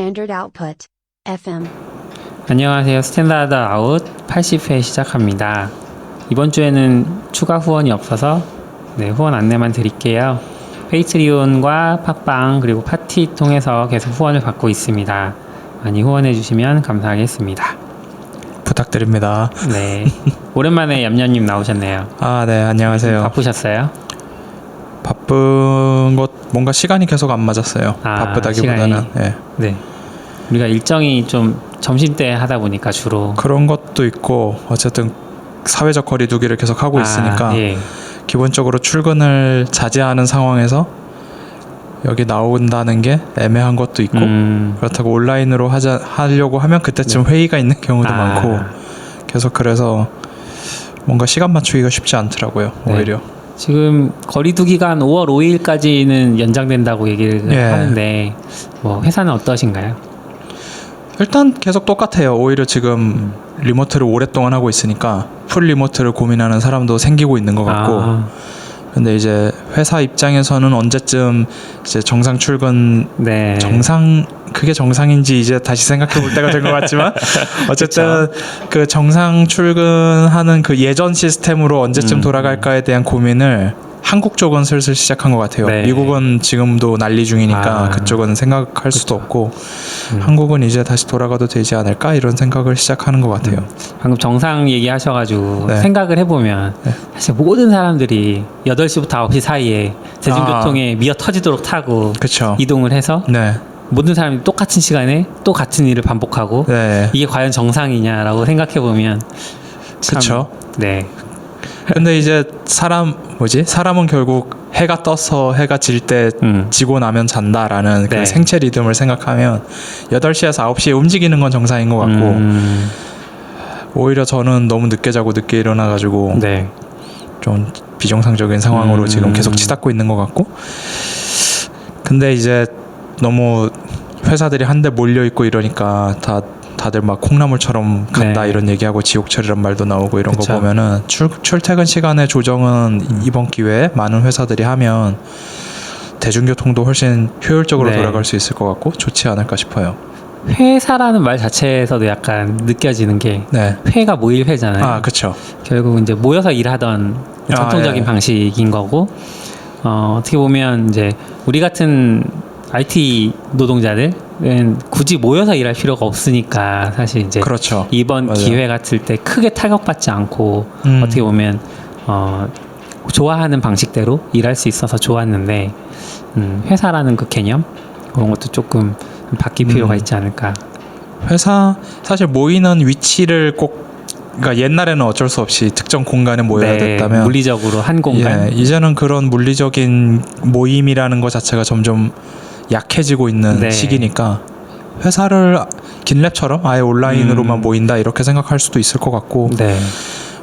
Standard Output FM. 안녕하세요. 스탠다드 아웃 80회 시작합니다. 이번 주에는 추가 후원이 없어서 후원 안내만 드릴게요. 페이트리온과 팟빵 그리고 파티 통해서 계속 후원을 받고 있습니다. 많이 후원해 주시면 감사하겠습니다. 부탁드립니다. 네. 오랜만에 얌얌님 나오셨네요. 아, 네, 안녕하세요. 바쁘셨어요? 바쁜 것 뭔가 시간이 계속 안 맞았어요. 바쁘다기보다는. 네. 우리가 일정이 좀 점심때 하다 보니까 주로 그런 것도 있고 어쨌든 사회적 거리두기를 계속 하고 있으니까 기본적으로 출근을 자제하는 상황에서 여기 나온다는 게 애매한 것도 있고 그렇다고 온라인으로 하려고 하면 그때쯤 회의가 있는 경우도 많고 계속 그래서 뭔가 시간 맞추기가 쉽지 않더라고요. 오히려 지금 거리두기가 한 5월 5일까지는 연장된다고 얘기를 하는데 뭐 회사는 어떠신가요? 일단 계속 똑같아요. 오히려 지금 리모트를 오랫동안 하고 있으니까 풀 리모트를 고민하는 사람도 생기고 있는 것 같고 근데 이제 회사 입장에서는 언제쯤 이제 정상 출근 그게 정상인지 이제 다시 생각해 볼 때가 된 것 같지만 어쨌든 그 정상 출근하는 그 예전 시스템으로 언제쯤 돌아갈까에 대한 고민을 한국 쪽은 슬슬 시작한 것 같아요. 미국은 지금도 난리 중이니까 그쪽은 생각할 수도 없고 한국은 이제 다시 돌아가도 되지 않을까 이런 생각을 시작하는 것 같아요. 방금 정상 얘기하셔가지고 생각을 해보면 사실 모든 사람들이 8시부터 9시 사이에 대중교통에 미어 터지도록 타고 이동을 해서 모든 사람이 똑같은 시간에 또 같은 일을 반복하고 이게 과연 정상이냐라고 생각해보면 그렇죠. 근데 이제 사람은 결국 해가 떠서 해가 질 때 지고 나면 잔다라는 그 생체 리듬을 생각하면 8시에서 9시에 움직이는 건 정상인 것 같고 오히려 저는 너무 늦게 자고 늦게 일어나가지고 좀 비정상적인 상황으로 지금 계속 치닫고 있는 것 같고 근데 이제 너무 회사들이 한데 몰려있고 이러니까 다들 막 콩나물처럼 간다 이런 얘기하고 지옥철이란 말도 나오고 이런 거 보면은 출퇴근 시간의 조정은 이번 기회에 많은 회사들이 하면 대중교통도 훨씬 효율적으로 돌아갈 수 있을 것 같고 좋지 않을까 싶어요. 회사라는 말 자체에서도 약간 느껴지는 게 회가 모일 회잖아요. 그렇죠. 결국 이제 모여서 일하던 전통적인 방식인 거고 어떻게 보면 이제 우리 같은 IT 노동자들은 굳이 모여서 일할 필요가 없으니까 사실 이제 이번 기회 같을 때 크게 타격받지 않고 어떻게 보면 좋아하는 방식대로 일할 수 있어서 좋았는데 회사라는 그 개념 그런 것도 조금 바뀔 필요가 있지 않을까. 회사 사실 모이는 위치를 그러니까 옛날에는 어쩔 수 없이 특정 공간에 모여야 됐다면 물리적으로 한 공간. 이제는 그런 물리적인 모임이라는 것 자체가 점점 약해지고 있는 시기니까 회사를 긴랩처럼 아예 온라인으로만 모인다 이렇게 생각할 수도 있을 것 같고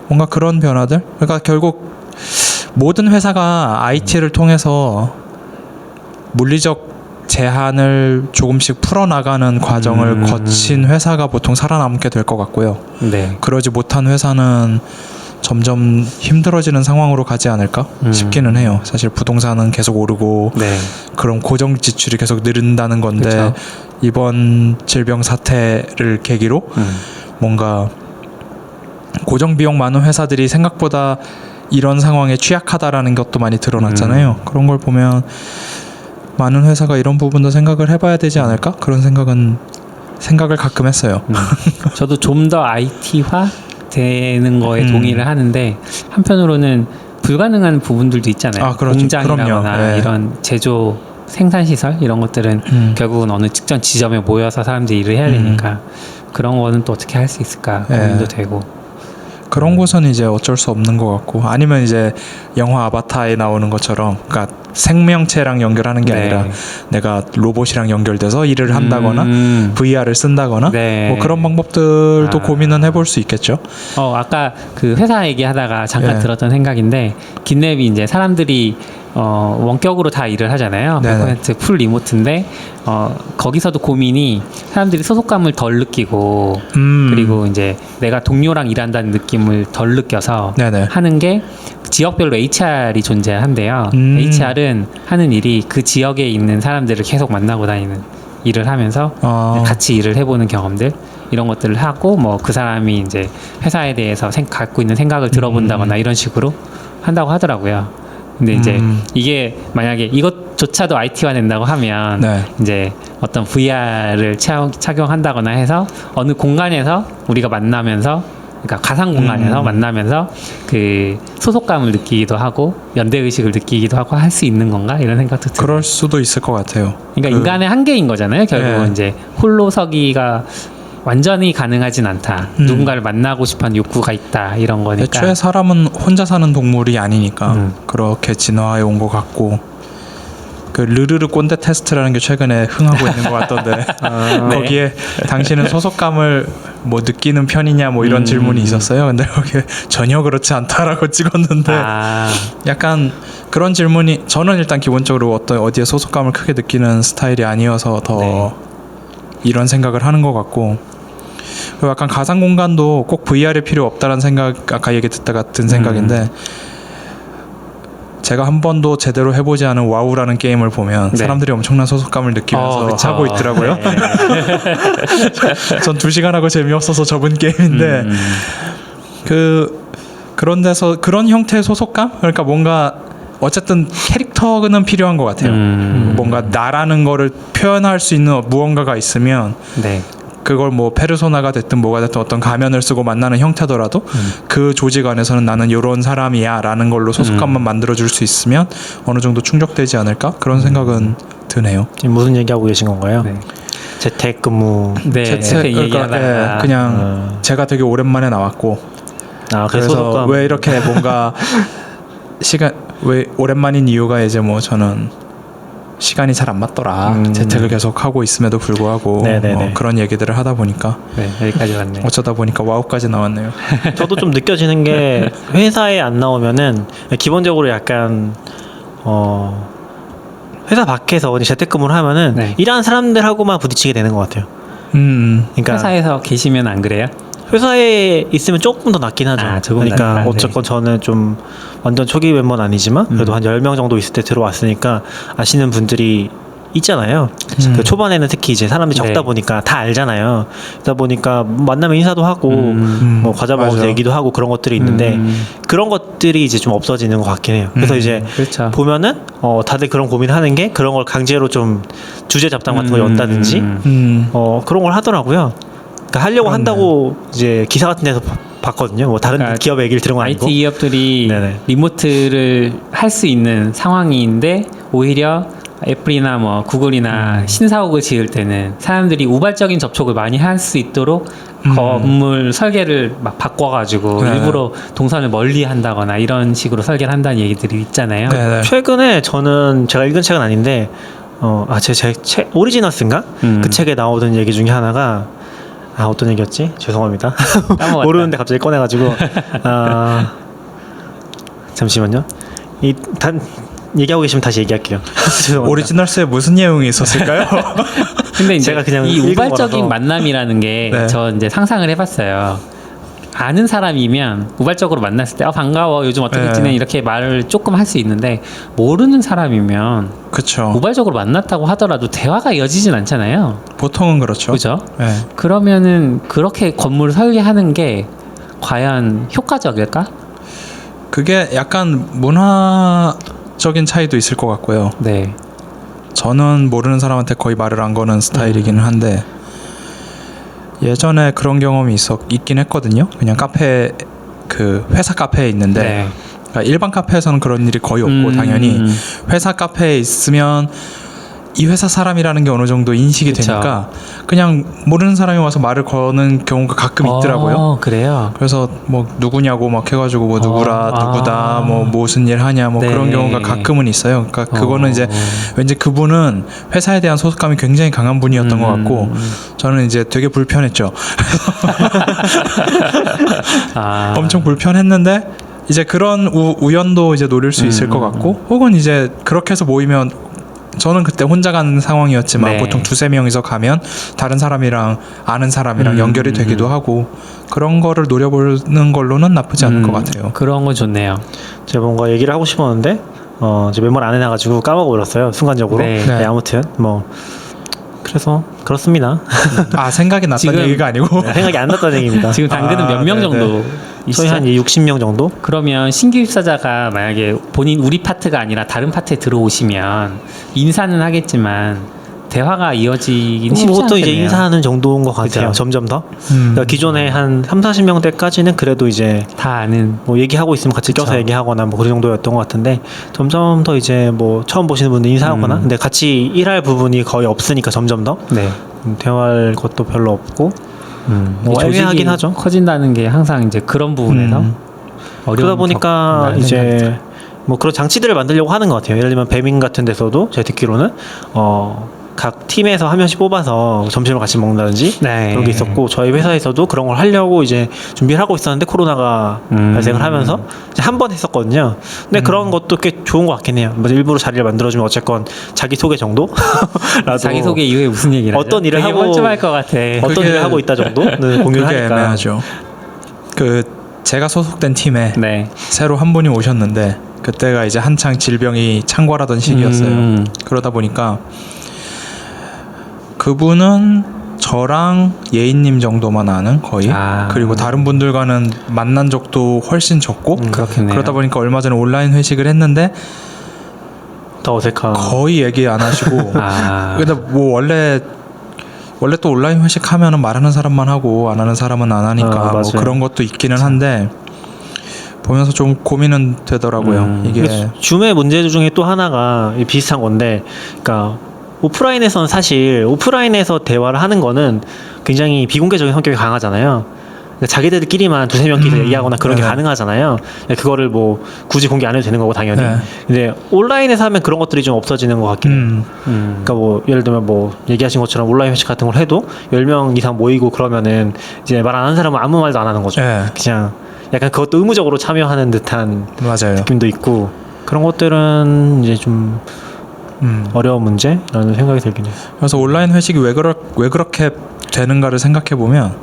뭔가 그런 변화들 그러니까 결국 모든 회사가 IT를 통해서 물리적 제한을 조금씩 풀어나가는 과정을 거친 회사가 보통 살아남게 될 것 같고요. 그러지 못한 회사는 점점 힘들어지는 상황으로 가지 않을까 싶기는 해요. 사실 부동산은 계속 오르고 그런 고정 지출이 계속 늘은다는 건데 이번 질병 사태를 계기로 뭔가 고정 비용 많은 회사들이 생각보다 이런 상황에 취약하다라는 것도 많이 드러났잖아요. 그런 걸 보면 많은 회사가 이런 부분도 생각을 해봐야 되지 않을까? 그런 생각을 가끔 했어요. 저도 좀 더 IT화 되는 거에 동의를 하는데 한편으로는 불가능한 부분들도 있잖아요. 공장이라거나 이런 제조 생산시설 이런 것들은 결국은 어느 특정 지점에 모여서 사람들이 일을 해야 되니까 그런 거는 또 어떻게 할 수 있을까 고민도 되고 그런 곳은 이제 어쩔 수 없는 것 같고 아니면 이제 영화 아바타에 나오는 것처럼 그러니까 생명체랑 연결하는 게 아니라 내가 로봇이랑 연결돼서 일을 한다거나 VR을 쓴다거나 뭐 그런 방법들도 고민은 해볼 수 있겠죠. 아까 그 회사 얘기하다가 잠깐 들었던 생각인데 긴랩이 이제 사람들이 원격으로 다 일을 하잖아요. 100% 풀 리모트인데 거기서도 고민이 사람들이 소속감을 덜 느끼고 그리고 이제 내가 동료랑 일한다는 느낌을 덜 느껴서 하는 게 지역별로 HR이 존재한대요. HR은 하는 일이 그 지역에 있는 사람들을 계속 만나고 다니는 일을 하면서 같이 일을 해보는 경험들 이런 것들을 하고 뭐 그 사람이 이제 회사에 대해서 갖고 있는 생각을 들어본다거나 이런 식으로 한다고 하더라고요. 근데 이제 이게 만약에 이것조차도 IT화 된다고 하면 네. 이제 어떤 VR을 착용한다거나 해서 어느 공간에서 우리가 만나면서 그러니까 가상 공간에서 만나면서 그 소속감을 느끼기도 하고 연대 의식을 느끼기도 하고 할 수 있는 건가 이런 생각도 들어요. 그럴 수도 있을 것 같아요. 그러니까 인간의 한계인 거잖아요. 결국은 네. 이제 홀로 서기가 완전히 가능하진 않다. 누군가를 만나고 싶어하는 욕구가 있다. 이런 거니까. 애초에 사람은 혼자 사는 동물이 아니니까 그렇게 진화해 온 것 같고 그 르르르 꼰대 테스트라는 게 최근에 흥하고 있는 것 같던데 거기에 당신은 소속감을 뭐 느끼는 편이냐 뭐 이런 질문이 있었어요. 근데 거기에 전혀 그렇지 않다라고 찍었는데 약간 그런 질문이 저는 일단 기본적으로 어디에 소속감을 크게 느끼는 스타일이 아니어서 더 이런 생각을 하는 것 같고 그리고 약간 가상 공간도 꼭 VR이 필요 없다라는 생각 아까 얘기 듣다가 든 생각인데 제가 한 번도 제대로 해보지 않은 와우라는 게임을 보면 사람들이 엄청난 소속감을 느끼면서 하고 있더라고요. 전 2시간 하고 재미없어서 접은 게임인데 그런 데서 그런 형태의 소속감? 그러니까 뭔가 어쨌든 캐릭터는 필요한 것 같아요. 뭔가 나라는 거를 표현할 수 있는 무언가가 있으면 그걸 뭐 페르소나가 됐든 뭐가 됐든 어떤 가면을 쓰고 만나는 형태더라도 그 조직 안에서는 나는 이런 사람이야 라는 걸로 소속감만 만들어줄 수 있으면 어느 정도 충족되지 않을까? 그런 생각은 드네요. 지금 무슨 얘기하고 계신 건가요? 재택근무. 재택 얘기하다가 그냥 제가 되게 오랜만에 나왔고 그래서 소속감. 왜 이렇게 뭔가 왜 오랜만인 이유가 이제 뭐 저는 시간이 잘 안 맞더라. 재택을 계속 하고 있음에도 불구하고 그런 얘기들을 하다 보니까 여기까지 왔네요. 어쩌다 보니까 와우까지 나왔네요. 저도 좀 느껴지는 게 회사에 안 나오면은 기본적으로 약간 회사 밖에서 재택근무를 하면은 일하는 사람들하고만 부딪히게 되는 것 같아요. 그러니까 회사에서 계시면 안 그래요? 회사에 있으면 조금 더 낫긴 하죠. 그러니까 어쨌건 저는 좀 완전 초기 멤버는 아니지만 그래도 한 10명 정도 있을 때 들어왔으니까 아시는 분들이 있잖아요. 그 초반에는 특히 이제 사람들이 적다 보니까 다 알잖아요. 그러다 보니까 만나면 인사도 하고 뭐 과자 먹어서 얘기도 하고 그런 것들이 있는데 그런 것들이 이제 좀 없어지는 것 같긴 해요. 그래서 이제 보면은 다들 그런 고민하는 게 그런 걸 강제로 좀 주제 잡담 같은 걸 연다든지 그런 걸 하더라고요. 그러니까 하려고 한다고 이제 기사 같은 데서 봤거든요. 뭐 다른 기업 얘기를 들은 건 아니고 IT 기업들이 리모트를 할 수 있는 상황인데 오히려 애플이나 뭐 구글이나 신사옥을 지을 때는 사람들이 우발적인 접촉을 많이 할 수 있도록 건물 설계를 막 바꿔가지고 일부러 동선을 멀리 한다거나 이런 식으로 설계를 한다는 얘기들이 있잖아요. 최근에 저는 제가 읽은 책은 아닌데 제 책 오리지널스인가? 그 책에 나오던 얘기 중에 하나가 어떤 얘기였지? 죄송합니다. 모르는데 갑자기 꺼내가지고 잠시만요. 얘기하고 계시면 다시 얘기할게요. 오리지널스에 무슨 내용이 있었을까요? 근데 이제 제가 그냥 이 우발적인 거라서. 만남이라는 게 저 이제 상상을 해봤어요. 아는 사람이면 우발적으로 만났을 때 반가워 요즘 어떻게 지내 이렇게 말을 조금 할 수 있는데 모르는 사람이면 그쵸. 우발적으로 만났다고 하더라도 대화가 이어지진 않잖아요. 보통은 그렇죠. 그죠? 그러면은 그렇게 건물을 설계하는 게 과연 효과적일까? 그게 약간 문화적인 차이도 있을 것 같고요. 저는 모르는 사람한테 거의 말을 안 거는 스타일이기는 한데 예전에 그런 경험이 있긴 했거든요. 그냥 회사 카페에 있는데 그러니까 일반 카페에서는 그런 일이 거의 없고 당연히 회사 카페에 있으면 이 회사 사람이라는 게 어느 정도 인식이 되니까 그냥 모르는 사람이 와서 말을 거는 경우가 가끔 있더라고요. 그래요? 그래서 뭐 누구냐고 막 해가지고 뭐 누구다 뭐 무슨 일 하냐 뭐 그런 경우가 가끔은 있어요. 그러니까 그거는 이제 왠지 그분은 회사에 대한 소속감이 굉장히 강한 분이었던 것 같고 저는 이제 되게 불편했죠. 엄청 불편했는데 이제 그런 우연도 이제 노릴 수 있을 것 같고 혹은 이제 그렇게 해서 모이면 저는 그때 혼자 가는 상황이었지만 보통 2-3명이서 가면 다른 사람이랑 아는 사람이랑 연결이 되기도 하고 그런 거를 노려보는 걸로는 나쁘지 않을 것 같아요. 그런 건 좋네요. 제가 뭔가 얘기를 하고 싶었는데 제 메모를 안 해놔가지고 까먹어버렸어요. 순간적으로. 아무튼 뭐 그래서 그렇습니다. 아 생각이 났던 지금- 얘기가 아니고 생각이 안 났다는 얘기입니다. 지금 당근은 몇 명 네네. 정도 저희 있어요? 한 60명 정도? 그러면 신규 입사자가 만약에 본인 우리 파트가 아니라 다른 파트에 들어오시면 인사는 하겠지만 대화가 이어지긴 쉽지 보통 않겠네요. 이제 인사하는 정도인 것 같아요. 그죠? 점점 더. 그러니까 기존에 한 3, 40명대까지는 그래도 이제 다 아는 뭐 얘기하고 있으면 같이 껴서 그쵸. 얘기하거나 뭐 그 정도였던 것 같은데 점점 더 이제 뭐 처음 보시는 분들 인사하거나 근데 같이 일할 부분이 거의 없으니까 점점 더 네. 대화할 것도 별로 없고 뭐 이 조직이 애매하긴 하죠. 커진다는 게 항상 이제 그런 부분에서 어려움이 그러다 보니까 더 이제 뭐 그런 장치들을 만들려고 하는 것 같아요. 예를 들면 배민 같은 데서도 제가 듣기로는 각 팀에서 한 명씩 뽑아서 점심을 같이 먹는다든지 네. 그런 게 있었고 저희 회사에서도 그런 걸 하려고 이제 준비를 하고 있었는데 코로나가 발생을 하면서 이제 한 번 했었거든요. 근데 그런 것도 꽤 좋은 것 같긴 해요. 뭐 일부러 자리를 만들어주면 어쨌건 자기 소개 정도 라도 자기 소개 이후에 무슨 얘기를 하죠? 어떤 일을 되게 하고 뻘쭘할 것 같아. 어떤 그게- 일을 하고 있다 정도는 공유를 그게 하니까 애매하죠. 그 제가 소속된 팀에 네. 새로 한 분이 오셨는데 그때가 이제 한창 질병이 창궐하던 시기였어요. 그러다 보니까 그분은 저랑 예인님 정도만 아는 거의 그리고 다른 분들과는 만난 적도 훨씬 적고 그렇겠네요. 그러다 보니까 얼마 전에 온라인 회식을 했는데 더 어색한 거의 얘기 안 하시고 아. 근데 뭐 원래 또 온라인 회식 하면은 말하는 사람만 하고 안 하는 사람은 안 하니까 뭐 맞아요. 그런 것도 있기는 한데 보면서 좀 고민은 되더라고요. 이게 근데 줌의 문제 중에 또 하나가 비슷한 건데, 그러니까 오프라인에서는 사실 오프라인에서 대화를 하는 거는 굉장히 비공개적인 성격이 강하잖아요. 그러니까 자기들끼리만 두세 명끼리 얘기하거나 그런 게 네. 가능하잖아요. 그거를 뭐 굳이 공개 안 해도 되는 거고 당연히. 네. 근데 온라인에서 하면 그런 것들이 좀 없어지는 것 같긴 해요. 그러니까 뭐 예를 들면 뭐 얘기하신 것처럼 온라인 회식 같은 걸 해도 10명 이상 모이고 그러면은 이제 말 안 하는 사람은 아무 말도 안 하는 거죠. 네. 그냥 약간 그것도 의무적으로 참여하는 듯한 맞아요. 느낌도 있고 그런 것들은 이제 좀 어려운 문제라는 생각이 들긴 해요. 그래서 온라인 회식이 왜 그렇게 되는가를 생각해 보면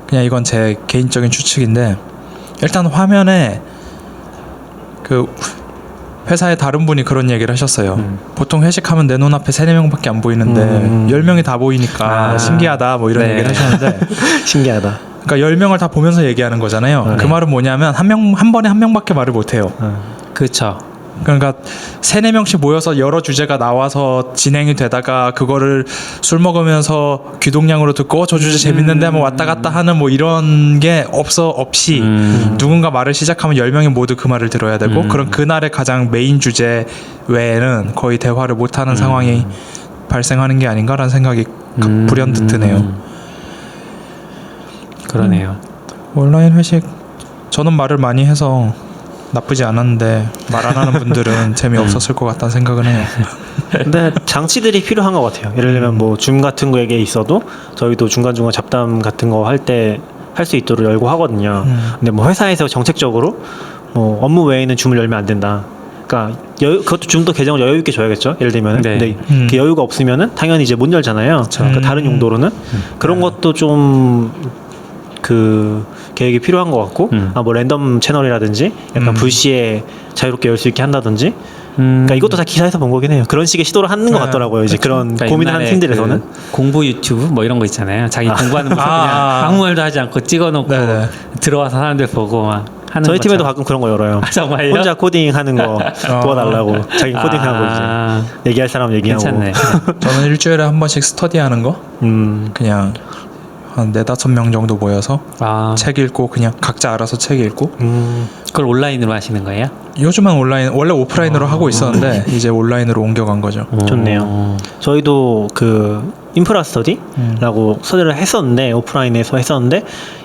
그냥 이건 제 개인적인 추측인데 일단 화면에 그 회사의 다른 분이 그런 얘기를 하셨어요. 보통 회식하면 내 눈앞에 3-4명밖에 안 보이는데 10명이 다 보이니까 신기하다 뭐 이런 네. 얘기를 하셨는데 신기하다. 그러니까 10명을 다 보면서 얘기하는 거잖아요. 그 말은 뭐냐면 한 번에 한 명밖에 말을 못 해요. 그렇죠. 그러니까 3-4명씩 모여서 여러 주제가 나와서 진행이 되다가 그거를 술 먹으면서 귀동냥으로 듣고 저 주제 재밌는데 한번 왔다 갔다 하는 뭐 이런 게 없이 누군가 말을 시작하면 10명이 모두 그 말을 들어야 되고 그런 그날의 가장 메인 주제 외에는 거의 대화를 못하는 상황이 발생하는 게 아닌가라는 생각이 불현듯 드네요. 그러네요. 온라인 회식 저는 말을 많이 해서 나쁘지 않았는데 말 안 하는 분들은 재미없었을 것 같다는 생각은 해요. 근데 장치들이 필요한 것 같아요. 예를 들면 뭐 줌 같은 거에 있어도 저희도 중간중간 잡담 같은 거 할 때 할 수 있도록 열고 하거든요. 근데 뭐 회사에서 정책적으로 뭐 업무 외에는 줌을 열면 안 된다. 그러니까 그것도 줌도 계정을 여유 있게 줘야겠죠. 예를 들면 네. 근데 그 여유가 없으면은 당연히 이제 못 열잖아요. 그러니까 다른 용도로는 그런 것도 좀 그 계획이 필요한 것 같고 뭐 랜덤 채널이라든지 약간 불시에 자유롭게 열 수 있게 한다든지 그러니까 이것도 다 기사에서 본 거긴 해요. 그런 식의 시도를 하는 것 같더라고요. 이제 그런 그러니까 고민하는 옛날에 팀들에서는 그 공부 유튜브 뭐 이런 거 있잖아요. 자기 공부하는 모습 그냥 아무 말도 하지 않고 찍어놓고 네네. 들어와서 사람들 보고 막 하는 저희 팀에도 것처럼. 가끔 그런 거 열어요. 아, 정말요? 혼자 코딩하는 거 도와달라고 자기 코딩하고 이제 얘기할 사람 얘기하고 괜찮네. 저는 일주일에 한 번씩 스터디하는 거 그냥 한 4-5명 정도 모여서 책 읽고 그냥 각자 알아서 책 읽고 그걸 온라인으로 하시는 거예요? 요즘은 온라인 원래 오프라인으로 하고 있었는데 이제 온라인으로 옮겨간 거죠. 좋네요. 저희도 그 인프라 스터디라고 스터디를 했었는데 오프라인에서 했었는데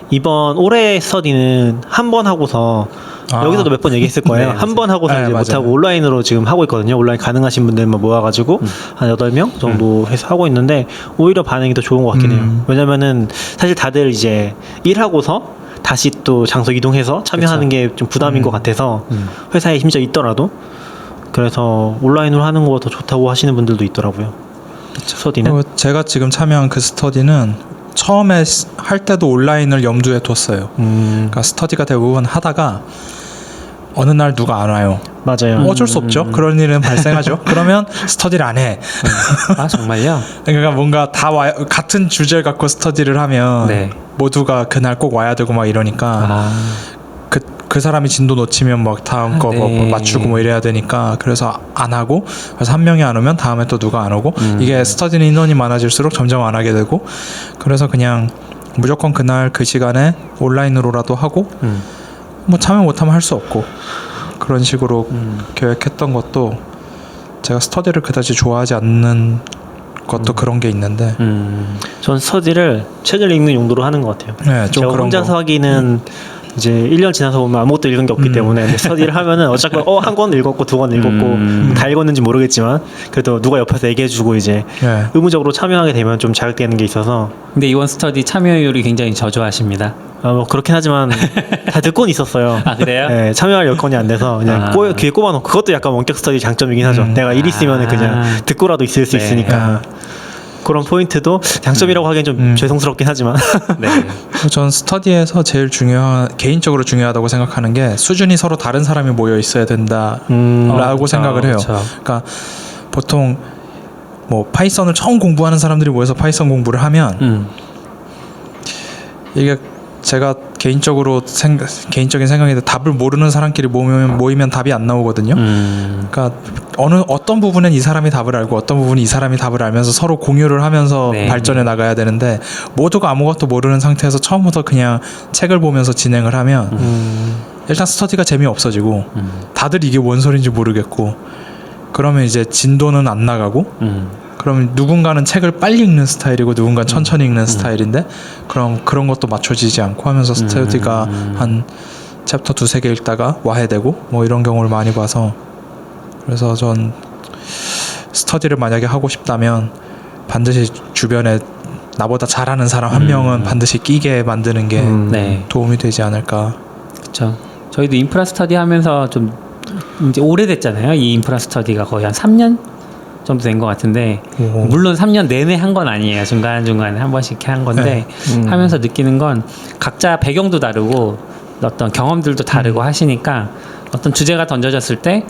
이번 올해 스터디는 한 번 하고서 여기서도 몇 번 얘기했을 거예요. 네, 한 번 하고서 네, 이제 맞아요. 못하고 온라인으로 지금 하고 있거든요. 온라인 가능하신 분들만 모아가지고 한 8명 정도 해서 하고 있는데 오히려 반응이 더 좋은 것 같긴 해요. 왜냐면은 사실 다들 이제 일하고서 다시 또 장소 이동해서 참여하는 게 좀 부담인 것 같아서 회사에 심지어 있더라도 그래서 온라인으로 하는 것보다 더 좋다고 하시는 분들도 있더라고요. 스터디는. 그리고 제가 지금 참여한 그 스터디는 처음에 할 때도 온라인을 염두에 뒀어요. 그러니까 스터디가 대부분 하다가 어느 날 누가 안 와요. 맞아요. 어쩔 수 없죠. 그런 일은 발생하죠. 그러면 스터디를 안 해. 아 정말요? 그러니까 뭔가 같은 주제를 갖고 스터디를 하면 네. 모두가 그날 꼭 와야 되고 막 이러니까 그 사람이 진도 놓치면 막 다음 거 뭐 네. 맞추고 뭐 이래야 되니까 그래서 안 하고 그래서 한 명이 안 오면 다음에 또 누가 안 오고 이게 스터디는 인원이 많아질수록 점점 안 하게 되고 그래서 그냥 무조건 그날 그 시간에 온라인으로라도 하고 뭐 참여 못하면 할 수 없고 그런 식으로 계획했던 것도 제가 스터디를 그다지 좋아하지 않는 것도 그런 게 있는데 전 스터디를 책을 읽는 용도로 하는 것 같아요. 네, 좀 제가 그런 혼자서 거. 하기는 이제 1년 지나서 보면 아무것도 읽은 게 없기 때문에 근데 스터디를 하면은 어차피 한 권 읽었고 두 권 읽었고 다 읽었는지 모르겠지만 그래도 누가 옆에서 얘기해주고 이제 네. 의무적으로 참여하게 되면 좀 자극되는 게 있어서 근데 이번 스터디 참여율이 굉장히 저조하십니다. 뭐 그렇긴 하지만 다 듣고는 있었어요. 아 그래요? 네, 참여할 여건이 안 돼서 그냥 귀에 꼽아놓고 그것도 약간 원격 스터디 장점이긴 하죠. 내가 일 있으면 그냥 듣고라도 있을 수 네. 있으니까 그런 포인트도 장점이라고 하기엔 좀 죄송스럽긴 하지만 네. 전 스터디에서 제일 개인적으로 중요하다고 생각하는 게 수준이 서로 다른 사람이 모여 있어야 된다라고 그쵸, 생각을 해요. 그쵸. 그러니까 보통 뭐 파이썬을 처음 공부하는 사람들이 모여서 파이썬 공부를 하면 이게 제가 개인적인 생각인데 답을 모르는 사람끼리 모이면 답이 안 나오거든요. 그러니까 어떤 부분은 이 사람이 답을 알고 어떤 부분은 이 사람이 답을 알면서 서로 공유를 하면서 네. 발전해 나가야 되는데 모두가 아무것도 모르는 상태에서 처음부터 그냥 책을 보면서 진행을 하면 일단 스터디가 재미없어지고 다들 이게 뭔 소리인지 모르겠고 그러면 이제 진도는 안 나가고 그럼 누군가는 책을 빨리 읽는 스타일이고 누군가는 천천히 읽는 스타일인데 그럼 그런 것도 맞춰지지 않고 하면서 스터디가 한 챕터 2-3개 읽다가 와해되고 뭐 이런 경우를 많이 봐서 그래서 전 스터디를 만약에 하고 싶다면 반드시 주변에 나보다 잘하는 사람 한 명은 반드시 끼게 만드는 게 네. 도움이 되지 않을까. 그렇죠. 저희도 인프라 스터디 하면서 좀 이제 오래됐잖아요. 이 인프라 스터디가 거의 한 3년 정도 된 것 같은데 오. 물론 3년 내내 한 건 아니에요. 중간중간에 한 번씩 이렇게 한 건데 하면서 느끼는 건 각자 배경도 다르고 어떤 경험들도 다르고 하시니까 어떤 주제가 던져졌을 때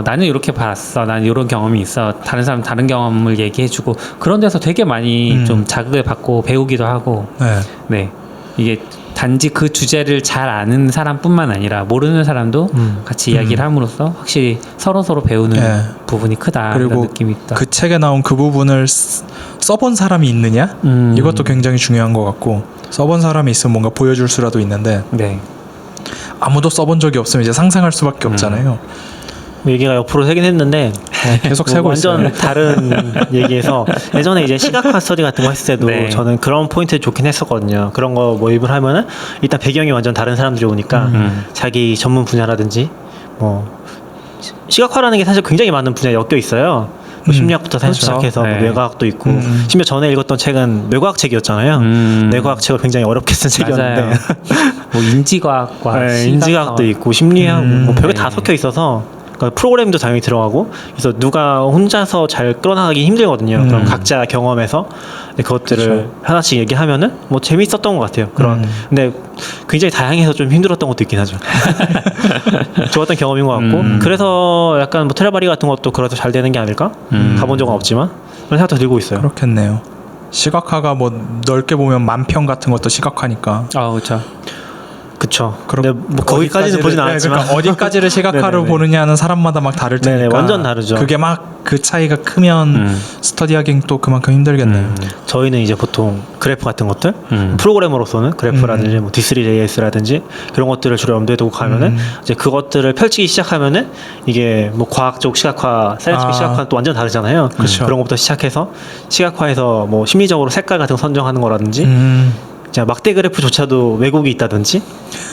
나는 이렇게 봤어. 나는 이런 경험이 있어. 다른 사람 다른 경험을 얘기해주고 그런 데서 되게 많이 좀 자극을 받고 배우기도 하고 네. 네. 이게 단지 그 주제를 잘 아는 사람뿐만 아니라 모르는 사람도 같이 이야기를 함으로써 확실히 서로 배우는 네. 부분이 크다 그리고 이런 느낌이 있다. 그 책에 나온 그 부분을 써본 사람이 있느냐 이것도 굉장히 중요한 것 같고 써본 사람이 있으면 뭔가 보여줄 수라도 있는데 네. 아무도 써본 적이 없으면 이제 상상할 수밖에 없잖아요. 얘기가 옆으로 새긴 했는데 계속 뭐 세고 완전 있어요. 다른 얘기에서 예전에 이제 시각화 스터디 같은 거 했을 때도 네. 저는 그런 포인트 좋긴 했었거든요. 그런 거 모임을 하면은 일단 배경이 완전 다른 사람들이 오니까 자기 전문 분야라든지 뭐 시각화라는 게 사실 굉장히 많은 분야에 엮여 있어요. 뭐 심리학부터 그렇죠. 시작해서 뭐 네. 뇌과학도 있고 심지어 전에 읽었던 책은 뇌과학 책이었잖아요. 뇌과학 책을 굉장히 어렵게 쓴 책이었는데 맞아요. 뭐 인지과학과 네, 시각화. 인지과학도 있고 심리학 뭐 별게 네. 다 섞여 있어서 그러니까 프로그램도 당연히 들어가고 그래서 누가 혼자서 잘 끌어나가기 힘들거든요. 그럼 각자 경험에서 그것들을 그렇죠. 하나씩 얘기하면은 뭐 재밌었던 것 같아요. 그런 근데 굉장히 다양해서 좀 힘들었던 것도 있긴 하죠. 좋았던 경험인 것 같고 그래서 약간 뭐 테라바리 같은 것도 그래서 잘 되는 게 아닐까? 가본 적은 없지만 그런 생각도 들고 있어요. 그렇겠네요. 시각화가 뭐 넓게 보면 만평 같은 것도 시각화니까. 그렇죠. 그쵸. 그럼 근데 뭐 거기까지는 보진 않았지만 그러니까 어디까지를 시각화로 네네네. 보느냐는 사람마다 막 다를 테니까. 네네, 완전 다르죠. 그게 막 그 차이가 크면 스터디하기는 또 그만큼 힘들겠네요. 저희는 이제 보통 그래프 같은 것들 프로그래머로서는 그래프라든지 뭐 D3JS라든지 그런 것들을 주로 염두에 두고 가면은 이제 그것들을 펼치기 시작하면은 이게 뭐 과학적 시각화, 사이언티픽 시각화는 또 완전 다르잖아요. 그쵸. 그런 것부터 시작해서 시각화에서 뭐 심리적으로 색깔 같은 거 선정하는 거라든지 자 막대 그래프조차도 왜곡이 있다든지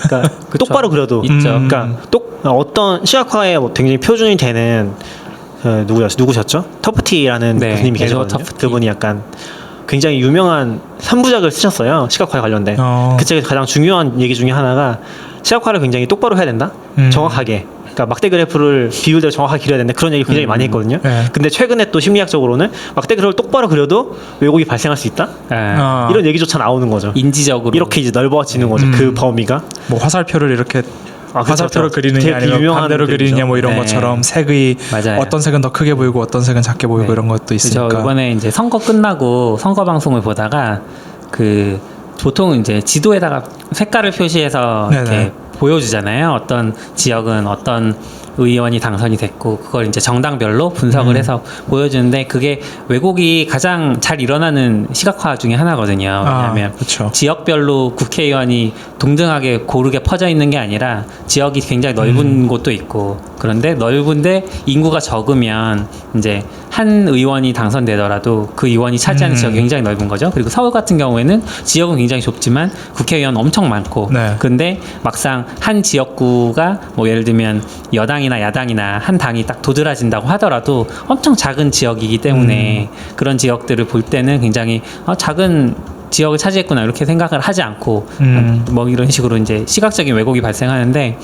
그러니까 그 똑바로 그려도 있죠. 그러니까 어떤 시각화에 뭐 굉장히 표준이 되는 누구셨죠? 터프티라는 네, 교수님이 에드워드 계시거든요. 터프티. 그분이 약간 굉장히 유명한 3부작을 쓰셨어요. 시각화에 관련된. 그 책에서 가장 중요한 얘기 중에 하나가 시각화를 굉장히 똑바로 해야 된다. 정확하게. 그러니까 막대 그래프를 비율대로 정확하게 그려야 된다. 그런 얘기 굉장히 많이 했거든요. 네. 근데 최근에 또 심리학적으로는 막대 그래프를 똑바로 그려도 왜곡이 발생할 수 있다. 네. 이런 얘기조차 나오는 거죠. 인지적으로 이렇게 이제 넓어지는 거죠. 그 범위가. 뭐 화살표를 이렇게 화살표로 그리느냐 되게 아니면 유명한 반대로 그림이죠. 그리느냐 뭐 이런 네. 것처럼 색의 맞아요. 어떤 색은 더 크게 보이고 어떤 색은 작게 보이고 네. 이런 것도 저 있으니까. 이번에 이제 선거 끝나고 선거 방송을 보다가 그 보통 이제 지도에다가 색깔을 표시해서 네네. 이렇게 보여주잖아요. 어떤 지역은 어떤 의원이 당선이 됐고 그걸 이제 정당별로 분석을 해서 보여주는데 그게 왜곡이 가장 잘 일어나는 시각화 중에 하나거든요. 왜냐하면 그렇죠. 지역별로 국회의원이 동등하게 고르게 퍼져 있는 게 아니라 지역이 굉장히 넓은 곳도 있고 그런데 넓은데 인구가 적으면 이제 한 의원이 당선되더라도 그 의원이 차지하는 지역이 굉장히 넓은 거죠. 그리고 서울 같은 경우에는 지역은 굉장히 좁지만 국회의원 엄청 많고 네. 근데 막상 한 지역구가 뭐 예를 들면 여당이나 야당이나 한 당이 딱 도드라진다고 하더라도 엄청 작은 지역이기 때문에 그런 지역들을 볼 때는 굉장히 작은 지역을 차지했구나 이렇게 생각을 하지 않고 뭐 이런 식으로 이제 시각적인 왜곡이 발생하는데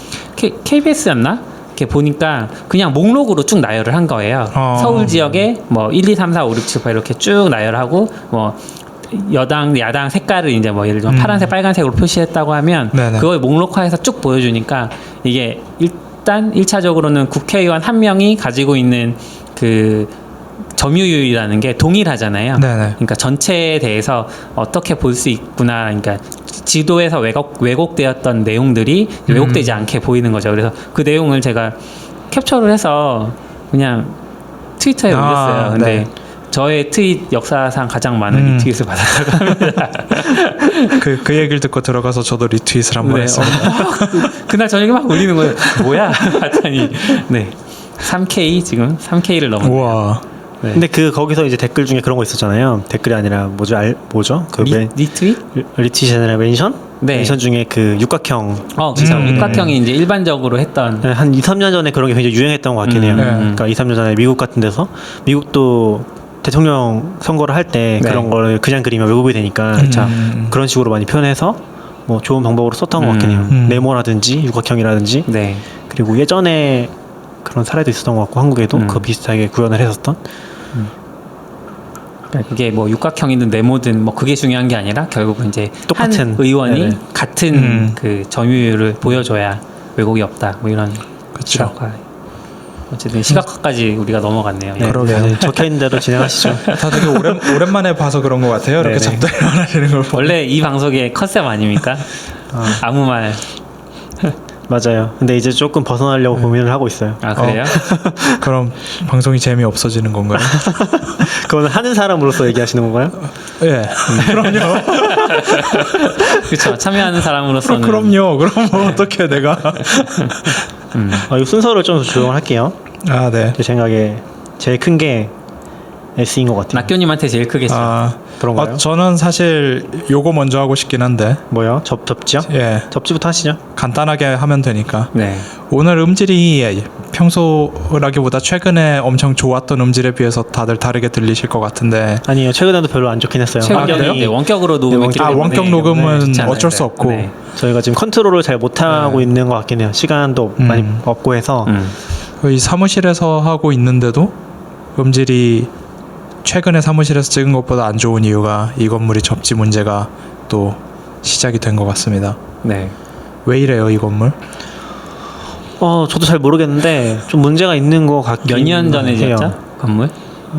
KBS였나? 이렇게 보니까 그냥 목록으로 쭉 나열을 한 거예요. 서울 지역에 뭐 1, 2, 3, 4, 5, 6, 7, 8 이렇게 쭉 나열하고 뭐 여당, 야당 색깔을 이제 뭐 예를 들면 파란색, 빨간색으로 표시했다고 하면 네네. 그걸 목록화해서 쭉 보여주니까 이게 일단 1차적으로는 국회의원 한 명이 가지고 있는 그 점유율이라는 게 동일하잖아요. 네네. 그러니까 전체에 대해서 어떻게 볼 수 있구나. 그러니까 지도에서 왜곡되었던 내용들이 왜곡되지 않게 보이는 거죠. 그래서 그 내용을 제가 캡처를 해서 그냥 트위터에 올렸어요. 근데 네. 저의 트윗 역사상 가장 많은 리트윗을 받았다고 합니다. 그 얘기를 듣고 들어가서 저도 리트윗을 한번 네, 했어요. 그날 저녁에 막 올리는 거예요. 뭐야? 봤더니 네 3K 지금 3K를 넘었네요. 우와. 네. 근데 그 거기서 이제 댓글 중에 그런 거 있었잖아요. 댓글이 아니라 뭐죠? 그 리트윗? 리트윗이 아니라 멘션? 네. 멘션 중에 그 육각형. 그렇죠. 육각형이 이제 일반적으로 했던 네, 한 2, 3년 전에 그런 게 굉장히 유행했던 것 같긴 해요. 그러니까 2, 3년 전에 미국 같은 데서 미국도 대통령 선거를 할 때 네. 그런 걸 그냥 그리면 왜곡이 되니까 그런 식으로 많이 표현해서 뭐 좋은 방법으로 썼던 것 같긴 해요. 네모라든지 육각형이라든지 네. 그리고 예전에 그런 사례도 있었던 것 같고 한국에도 그거 비슷하게 구현을 했었던. 그러니까 그게 뭐 육각형이든 네모든 뭐 그게 중요한 게 아니라 결국은 이제 똑같은. 한 의원이 네네. 같은 그 점유율을 보여줘야 왜곡이 없다. 뭐 이런 그쵸. 시각화. 어쨌든 시각화까지 우리가 넘어갔네요. 네, 그러게요. 적혀 있는 대로 진행하시죠. 다 되게 오랜만에 봐서 그런 것 같아요. 이렇게 네네. 잡다리를 하시는 걸 보면. 원래 이 방송의 컨셉 아닙니까? 아무 말. 맞아요. 근데 이제 조금 벗어나려고 고민을 하고 있어요. 아 그래요? 그럼 방송이 재미 없어지는 건가요? 그거는 하는 사람으로서 얘기하시는 건가요? 예. 그럼요. 그렇죠. 참여하는 사람으로서는 그럼요. 그럼 뭐 어떻게 내가? 이 순서를 좀 조정을 할게요. 아 네. 제 생각에 제일 큰 게 S인 것 같아요. 낙교님한테 제일 크겠죠. 그런가요? 저는 사실 요거 먼저 하고 싶긴 한데. 뭐요? 접지요? 예. 접지부터 하시죠. 간단하게 하면 되니까. 네. 오늘 음질이 평소라기보다 최근에 엄청 좋았던 음질에 비해서 다들 다르게 들리실 것 같은데. 아니요, 최근에도 별로 안 좋긴 했어요. 최근에 네, 원격으로 녹음했기 때문에 원격 녹음은 좋지 않아요. 어쩔 수 없고. 네. 저희가 지금 컨트롤을 잘 못하고 있는 것 같긴 해요. 시간도 많이 없고 해서. 이 사무실에서 하고 있는데도 음질이 최근에 사무실에서 찍은 것보다 안 좋은 이유가 이 건물이 접지 문제가 또 시작이 된 것 같습니다. 네. 왜 이래요 이 건물? 저도 잘 모르겠는데 좀 문제가 있는 것 같긴 몇 년 전에 해요. 지었죠? 건물?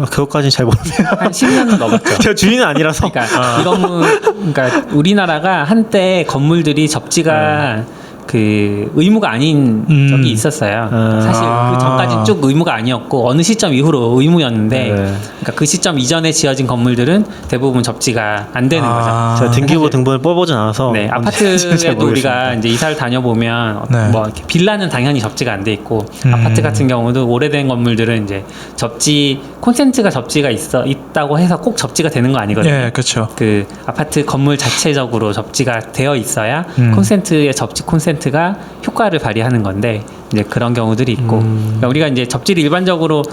그것까지는 잘 모르네요. 한 10년 넘었죠. 제가 주인은 아니라서. 그러니까 이 건물, 그러니까 우리나라가 한때 건물들이 접지가 그 의무가 아닌 적이 있었어요. 사실 그 전까지 쭉 의무가 아니었고 어느 시점 이후로 의무였는데, 그러니까 그 시점 이전에 지어진 건물들은 대부분 접지가 안 되는 거죠. 제가 등기부 등본을 뽑아보진 않아서. 네, 잘 아파트에도 우리가 모르겠습니다. 이제 이사를 다녀보면 네. 뭐 이렇게 빌라는 당연히 접지가 안 돼 있고 아파트 같은 경우도 오래된 건물들은 이제 접지 콘센트가 접지가 있다고 해서 꼭 접지가 되는 거 아니거든요. 예, 그렇죠. 그 아파트 건물 자체적으로 접지가 되어 있어야 콘센트의 접지 콘센트가 효과를 발휘하는 건데 이제 그런 경우들이 있고 그러니까 우리가 이제 접지를 일반적으로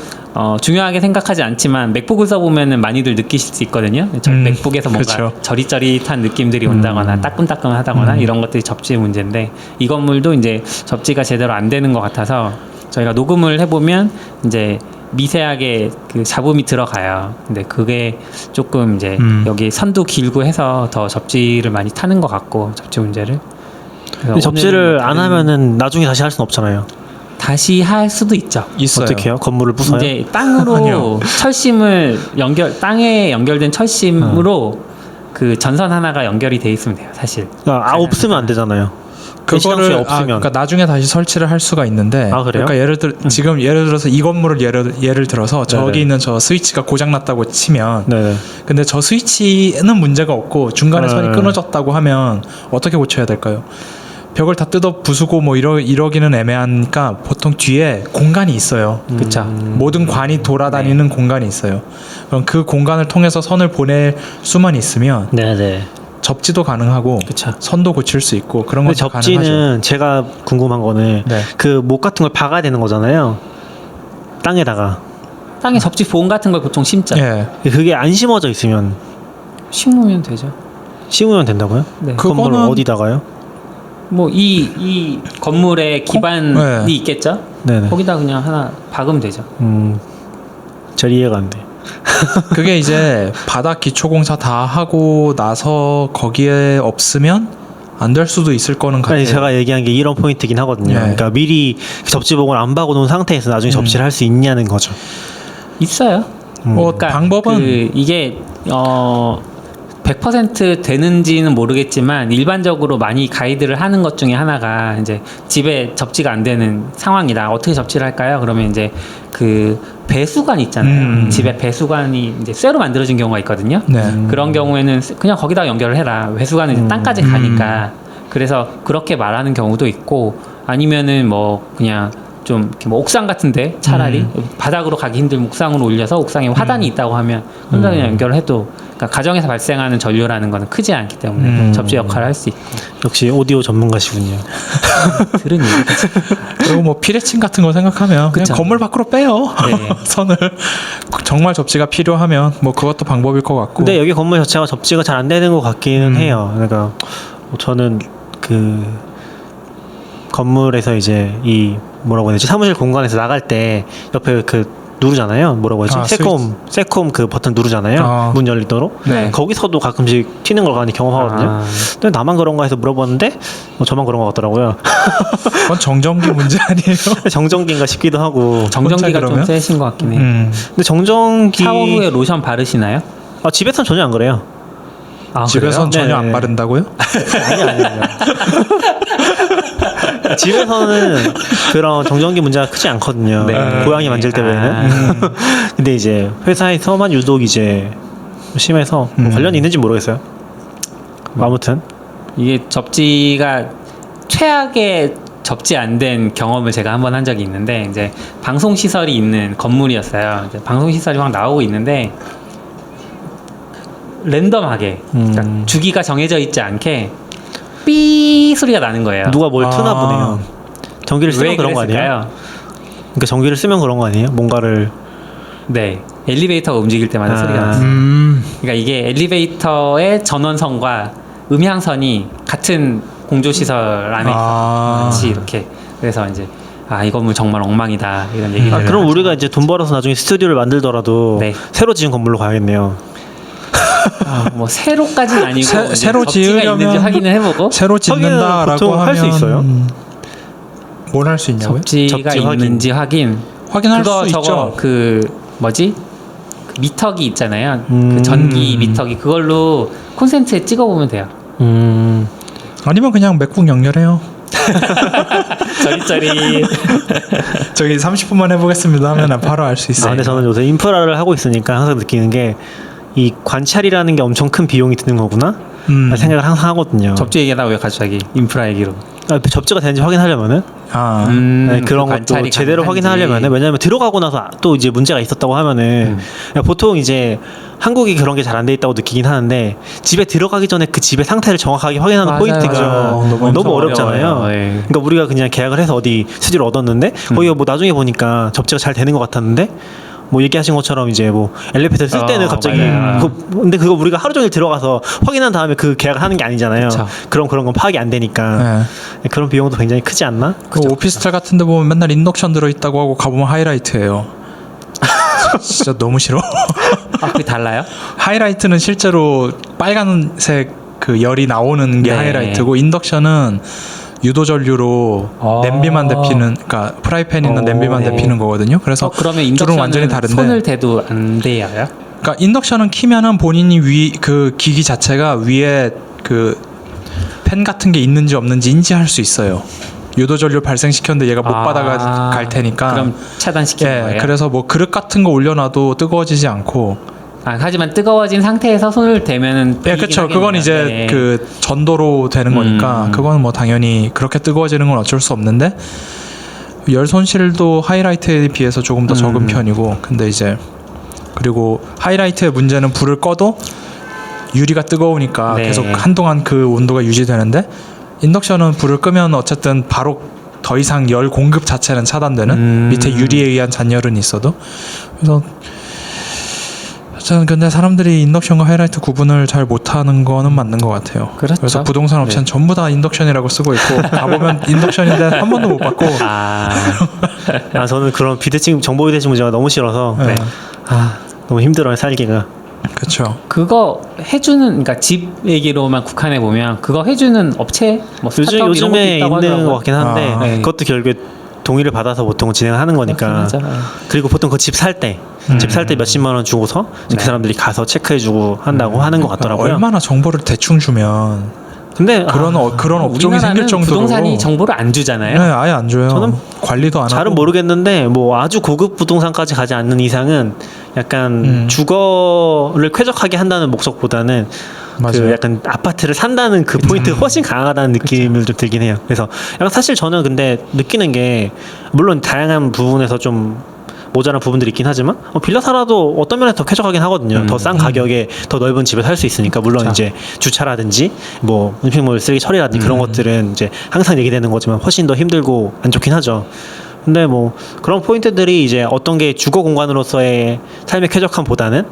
중요하게 생각하지 않지만 맥북을 써보면은 많이들 느끼실 수 있거든요. 맥북에서 뭔가 그쵸. 저릿저릿한 느낌들이 온다거나 따끔따끔하다거나 이런 것들이 접지의 문제인데 이 건물도 이제 접지가 제대로 안 되는 것 같아서 저희가 녹음을 해보면 이제 미세하게 그 잡음이 들어가요. 근데 그게 조금 이제 여기 선도 길고 해서 더 접지를 많이 타는 것 같고 접지 문제를 근데 접지를 안 하면은 나중에 다시 할 수는 없잖아요. 다시 할 수도 있죠. 있어요. 어떻게 해요? 건물을 부숴요? 이제 땅으로 아니요. 철심을 땅에 연결된 철심으로 그 전선 하나가 연결이 돼 있으면 돼요. 사실. 없으면 안 되잖아요. 그거를 없으면. 그러니까 나중에 다시 설치를 할 수가 있는데. 아, 그래요? 그러니까 지금 예를 들어서 이 건물을 예를 들어서 저기 네네. 있는 저 스위치가 고장 났다고 치면. 네. 근데 저 스위치는 문제가 없고 중간에 선이 끊어졌다고 하면 어떻게 고쳐야 될까요? 벽을 다 뜯어 부수고 뭐 이러기는 애매하니까 보통 뒤에 공간이 있어요. 그렇죠. 모든 관이 돌아다니는 공간이 있어요. 그럼 그 공간을 통해서 선을 보낼 수만 있으면 네네. 접지도 가능하고 그쵸. 선도 고칠 수 있고 그런 근데 것도 접지는 가능하죠. 제가 궁금한 거는 네. 그 못 같은 걸 박아야 되는 거잖아요. 땅에다가. 땅에 접지 보온 같은 걸 보통 심죠. 예. 그게 안 심어져 있으면 심으면 되죠. 심으면 된다고요? 네. 건물 그거는- 어디다가요? 뭐 이 건물의 기반이 네. 있겠죠. 네네. 거기다 그냥 하나 박으면 되죠. 잘 이해가 안 돼. 그게 이제 바닥 기초공사 다 하고 나서 거기에 없으면 안 될 수도 있을 거는 같아요. 아니 제가 얘기한 게 이런 포인트긴 하거든요. 네. 그러니까 미리 접지봉을 안 박아 놓은 상태에서 나중에 접지를 할 수 있냐는 거죠. 있어요. 뭐 방법은 이게 100% 되는지는 모르겠지만 일반적으로 많이 가이드를 하는 것 중에 하나가 이제 집에 접지가 안 되는 상황이다. 어떻게 접지를 할까요? 그러면 이제 그 배수관 있잖아요. 집에 배수관이 이제 쇠로 만들어진 경우가 있거든요. 네. 그런 경우에는 그냥 거기다 연결을 해라. 배수관은 이제 땅까지 가니까. 그래서 그렇게 말하는 경우도 있고 아니면은 뭐 그냥 좀 이렇게 뭐 옥상 같은데 차라리 바닥으로 가기 힘들면 옥상으로 올려서 옥상에 화단이 있다고 하면 혼자 그냥 연결을 해도 그러니까 가정에서 발생하는 전류라는 거는 크지 않기 때문에 접지 역할을 할 수 있고 역시 오디오 전문가시군요. 들은 얘기겠지. 그리고 뭐 피레침 같은 거 생각하면 그냥 그쵸. 건물 밖으로 빼요. 네. 선을 정말 접지가 필요하면 뭐 그것도 방법일 것 같고. 근데 여기 건물 자체가 접지가 잘 안 되는 것 같기는 해요. 그러니까 저는 그 건물에서 이제 이 뭐라고 해야 되지 사무실 공간에서 나갈 때 옆에 그 누르잖아요. 뭐라고 하지? 세콤 그 버튼 누르잖아요. 문 열리도록. 네. 거기서도 가끔씩 튀는 걸 많이 경험하거든요. 근데 나만 그런가 해서 물어봤는데 저만 그런 것 같더라고요. 그건 정전기 문제 아니에요? 정전기인가 싶기도 하고. 정전기가 좀 그러면? 세신 것 같긴 해요. 근데 정전기 샤워 후에 로션 바르시나요? 집에서는 전혀 안 그래요. 아, 집에서는 그래요? 전혀 네네. 안 바른다고요? 아니요. 집에서는 그런 정전기 문제가 크지 않거든요. 네. 고양이 만질 때 외에는. 근데 이제 회사에서만 유독 이제 심해서 뭐 관련이 있는지 모르겠어요. 아무튼 이게 접지가 최악의 접지 안 된 경험을 제가 한번 한 적이 있는데 이제 방송 시설이 있는 건물이었어요. 이제 방송 시설이 막 나오고 있는데 랜덤하게 그러니까 주기가 정해져 있지 않게 삐 소리가 나는 거예요. 누가 뭘 트나 보네요. 전기를 쓰면 왜 그런 거 아니에요? 그랬을까요? 그러니까 전기를 쓰면 그런 거 아니에요? 뭔가를 네, 엘리베이터가 움직일 때마다 소리가 났어요. 그러니까 이게 엘리베이터의 전원선과 음향선이 같은 공조 시설 안에 같이 이렇게 그래서 이제 이 건물 정말 엉망이다 이런 얘기를. 그럼 우리가 이제 돈 벌어서 나중에 스튜디오를 만들더라도 네. 새로 지은 건물로 가야겠네요. 뭐 새로까지는 아니고 새로 접지가 지으려면 있는지 확인을 해보고 새로 확인은 짓는다라고 보통 하면 할 수 있어요? 뭘 할 수 있냐고요? 접지가 접지 있는지 확인할 확인할 수 저거 있죠. 그 뭐지? 그 미터기 있잖아요. 그 전기 미터기 그걸로 콘센트에 찍어보면 돼요. 아니면 그냥 맥북 연결해요. 저리저리. 저기 30분만 해보겠습니다 하면 바로 알 수 있어요. 근데 저는 요새 인프라를 하고 있으니까 항상 느끼는 게 이 관찰이라는 게 엄청 큰 비용이 드는 거구나 생각을 항상 하거든요. 접지 얘기하다 왜 갑자기 인프라 얘기로? 접지가 되는지 확인하려면은 네, 그런 것도 관찰이 제대로 가능한지. 확인하려면은 왜냐하면 들어가고 나서 또 이제 문제가 있었다고 하면은 그러니까 보통 이제 한국이 그런 게 잘 안 돼 있다고 느끼긴 하는데 집에 들어가기 전에 그 집의 상태를 정확하게 확인하는 맞아요. 포인트가 맞아요. 너무 어렵잖아요. 어려워요. 네. 그러니까 우리가 그냥 계약을 해서 어디 스튜디오를 얻었는데 거기가 뭐 나중에 보니까 접지가 잘 되는 것 같았는데 뭐 얘기하신 것처럼 이제 뭐 엘리베이터 쓸 때는 갑자기 근데 그거 우리가 하루 종일 들어가서 확인한 다음에 그 계약을 하는 게 아니잖아요. 그쵸. 그런 건 파악이 안 되니까 그런 비용도 굉장히 크지 않나? 그 오피스텔 같은데 보면 맨날 인덕션 들어있다고 하고 가보면 하이라이트예요. 진짜 너무 싫어. 그게 달라요? 하이라이트는 실제로 빨간색 그 열이 나오는 게 네. 하이라이트고 인덕션은 유도 전류로 냄비만 데피는, 그러니까 프라이팬 있는 냄비만 네. 데피는 거거든요. 그래서 그러면 둘은 인덕션은 완전히 다른데 손을 대도 안 돼요? 그러니까 인덕션은 키면은 본인이 그 기기 자체가 위에 그 팬 같은 게 있는지 없는지 인지할 수 있어요. 유도 전류 발생시켰는데 얘가 못 받아가 갈 테니까. 그럼 차단시키는 예, 거예요? 그래서 뭐 그릇 같은 거 올려놔도 뜨거워지지 않고. 하지만 뜨거워진 상태에서 손을 대면은 예, 그렇죠. 그건 이제 네. 그 전도로 되는 거니까 그건 뭐 당연히 그렇게 뜨거워지는 건 어쩔 수 없는데 열 손실도 하이라이트에 비해서 조금 더 적은 편이고, 근데 이제 그리고 하이라이트의 문제는 불을 꺼도 유리가 뜨거우니까 네. 계속 한동안 그 온도가 유지되는데 인덕션은 불을 끄면 어쨌든 바로 더 이상 열 공급 자체는 차단되는 밑에 유리에 의한 잔열은 있어도. 그래서 저는 근데 사람들이 인덕션과 하이라이트 구분을 잘 못하는 거는 맞는 것 같아요. 그렇죠. 그래서 부동산 업체는 네. 전부 다 인덕션이라고 쓰고 있고 가보면 인덕션인데 한 번도 못 받고. 저는 그런 비대칭 정보 비대칭 문제가 너무 싫어서 네. 너무 힘들어요 살기가. 그렇죠. 그거 해주는, 그러니까 집 얘기로만 국한해 보면 그거 해주는 업체 뭐 스타트업 이런 것도 요즘에 있다고 있는 하더라고요. 것 같긴 한데 네. 그것도 결국에 동의를 받아서 보통 진행하는 거니까. 그렇긴 하죠. 그리고 보통 그 집 살 때 몇십만 원 주고서 네. 그 사람들이 가서 체크해주고 한다고 하는 것 같더라고요. 얼마나 정보를 대충 주면 근데 그런 업종이 우리나라는 생길 정도로. 부동산이 정보를 안 주잖아요. 네, 아예 안 줘요. 저는 관리도 안 하고. 잘은 모르겠는데 뭐 아주 고급 부동산까지 가지 않는 이상은 약간 주거를 쾌적하게 한다는 목적보다는 맞아요. 그 약간 아파트를 산다는 그 포인트가 훨씬 강하다는 느낌을 좀 들긴 해요. 그래서 약간 사실 저는 근데 느끼는 게 물론 다양한 부분에서 좀 모자란 부분들이 있긴 하지만 빌려 살아도 어떤 면에서 더 쾌적하긴 하거든요. 더 싼 가격에 더 넓은 집에 살 수 있으니까. 물론 이제 주차라든지 뭐 음식물 쓰레기 처리라든지 그런 것들은 이제 항상 얘기되는 거지만 훨씬 더 힘들고 안 좋긴 하죠. 근데 뭐 그런 포인트들이 이제 어떤 게 주거 공간으로서의 삶의 쾌적함보다는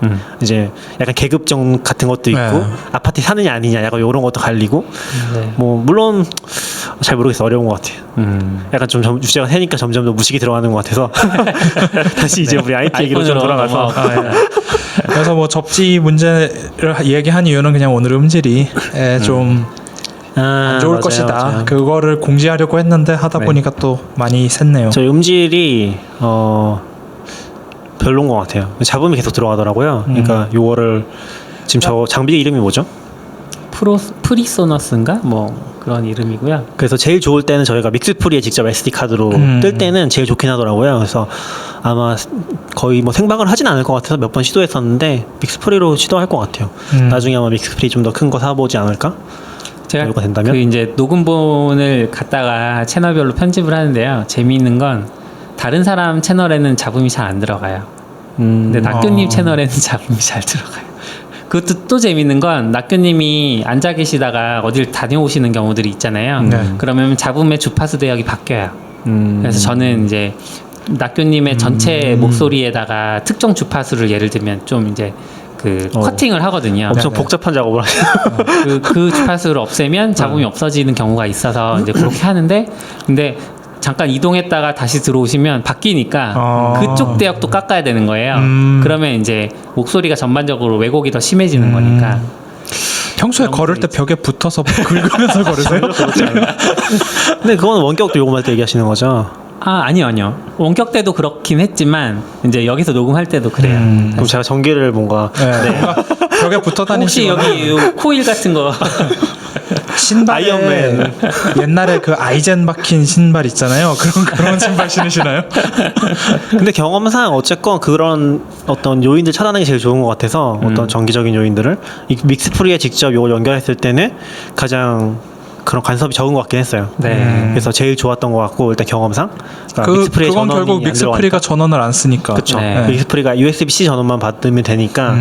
이제 약간 계급적 같은 것도 있고 네. 아파트 사느냐 아니냐 약간 이런 것도 갈리고 네. 뭐 물론 잘 모르겠어. 어려운 것 같아요. 약간 좀 주제가 새니까 점점 더 무식이 들어가는 것 같아서 다시 이제 우리 IT 얘기로 좀 돌아가서 그래서 뭐 접지 문제를 얘기한 이유는 그냥 오늘 음질이 좀 안 좋을 맞아요, 것이다. 맞아요. 그거를 공지하려고 했는데 하다 네. 보니까 또 많이 샜네요. 저희 음질이 별론 것 같아요. 잡음이 계속 들어가더라고요. 그러니까 요거를 지금 저 장비 이름이 뭐죠? 프리소너스인가 뭐 그런 이름이고요. 그래서 제일 좋을 때는 저희가 믹스프리에 직접 SD 카드로 뜰 때는 제일 좋긴 하더라고요. 그래서 아마 거의 뭐 생방을 하진 않을 것 같아서 몇 번 시도했었는데 믹스프리로 시도할 것 같아요. 나중에 아마 믹스프리 좀 더 큰 거 사보지 않을까? 제가 이거 된다면? 그 이제 녹음본을 갖다가 채널별로 편집을 하는데요. 재미있는 건 다른 사람 채널에는 잡음이 잘 안 들어가요. 근데 낙교님 채널에는 잡음이 잘 들어가요. 그것도 또 재밌는 건 낙교님이 앉아 계시다가 어딜 다녀오시는 경우들이 있잖아요. 그러면 잡음의 주파수 대역이 바뀌어요. 그래서 저는 이제 낙교님의 전체 목소리에다가 특정 주파수를 예를 들면 좀 이제 그 커팅을 하거든요. 엄청 복잡한 작업을 하시죠. 그 주파수를 없애면 잡음이 없어지는 경우가 있어서 이제 그렇게 하는데, 근데 잠깐 이동했다가 다시 들어오시면 바뀌니까 그쪽 대역도 깎아야 되는 거예요. 그러면 이제 목소리가 전반적으로 왜곡이 더 심해지는 거니까. 평소에 걸을 때 벽에 붙어서 긁으면서 걸으세요? 근데 그건 원격도 요금할 때 얘기하시는 거죠? 아니요. 원격 때도 그렇긴 했지만 이제 여기서 녹음할 때도 그래요. 그럼 제가 전기를 뭔가 뭔가 벽에 붙어 혹시 다니시거나 여기 코일 같은 거 신발에 아이언맨. 옛날에 그 아이젠 박힌 신발 있잖아요. 그런 신발 신으시나요? 근데 경험상 어쨌건 그런 어떤 요인들 차단하는 게 제일 좋은 것 같아서 어떤 정기적인 요인들을 이 믹스프리에 직접 요걸 연결했을 때는 가장 그런 간섭이 적은 것 같긴 했어요. 네. 그래서 제일 좋았던 것 같고 일단 경험상 그러니까 믹스프리의 그건 전원이 결국 안 믹스프리가 전원을 안 쓰니까. 그렇죠. 네. 믹스프리가 USB-C 전원만 받으면 되니까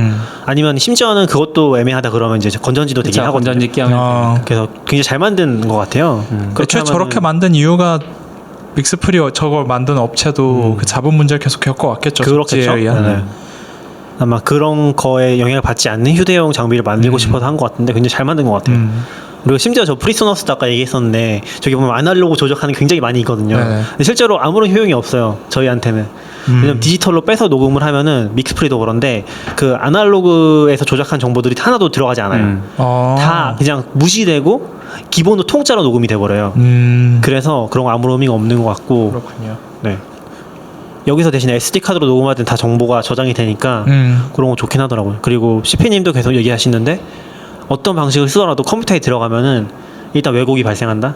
아니면 심지어는 그것도 애매하다 그러면 이제 건전지도 되긴 하거든요. 건전지 끼우면 그래서 굉장히 잘 만든 것 같아요. 애초에 하면은- 저렇게 만든 이유가 믹스프리 저걸 만든 업체도 그 잡음 문제를 계속 겪어왔겠죠. 그렇겠죠. 접지에 의한. 네. 아마 그런 거에 영향을 받지 않는 휴대용 장비를 만들고 싶어서 한 것 같은데 굉장히 잘 만든 것 같아요. 그리고 심지어 저 프리소너스도 아까 얘기했었는데 저기 보면 아날로그 조작하는 게 굉장히 많이 있거든요. 네. 근데 실제로 아무런 효용이 없어요. 저희한테는. 왜냐면 디지털로 빼서 녹음을 하면은 믹스프리도 그런데 그 아날로그에서 조작한 정보들이 하나도 들어가지 않아요. 다 그냥 무시되고 기본으로 통짜로 녹음이 돼버려요. 그래서 그런 거 아무런 의미가 없는 것 같고. 그렇군요. 네. 여기서 대신 SD 카드로 녹음할 땐 다 정보가 저장이 되니까 그런 거 좋긴 하더라고요. 그리고 CP님도 계속 얘기하시는데 어떤 방식을 쓰더라도 컴퓨터에 들어가면은 일단 왜곡이 발생한다.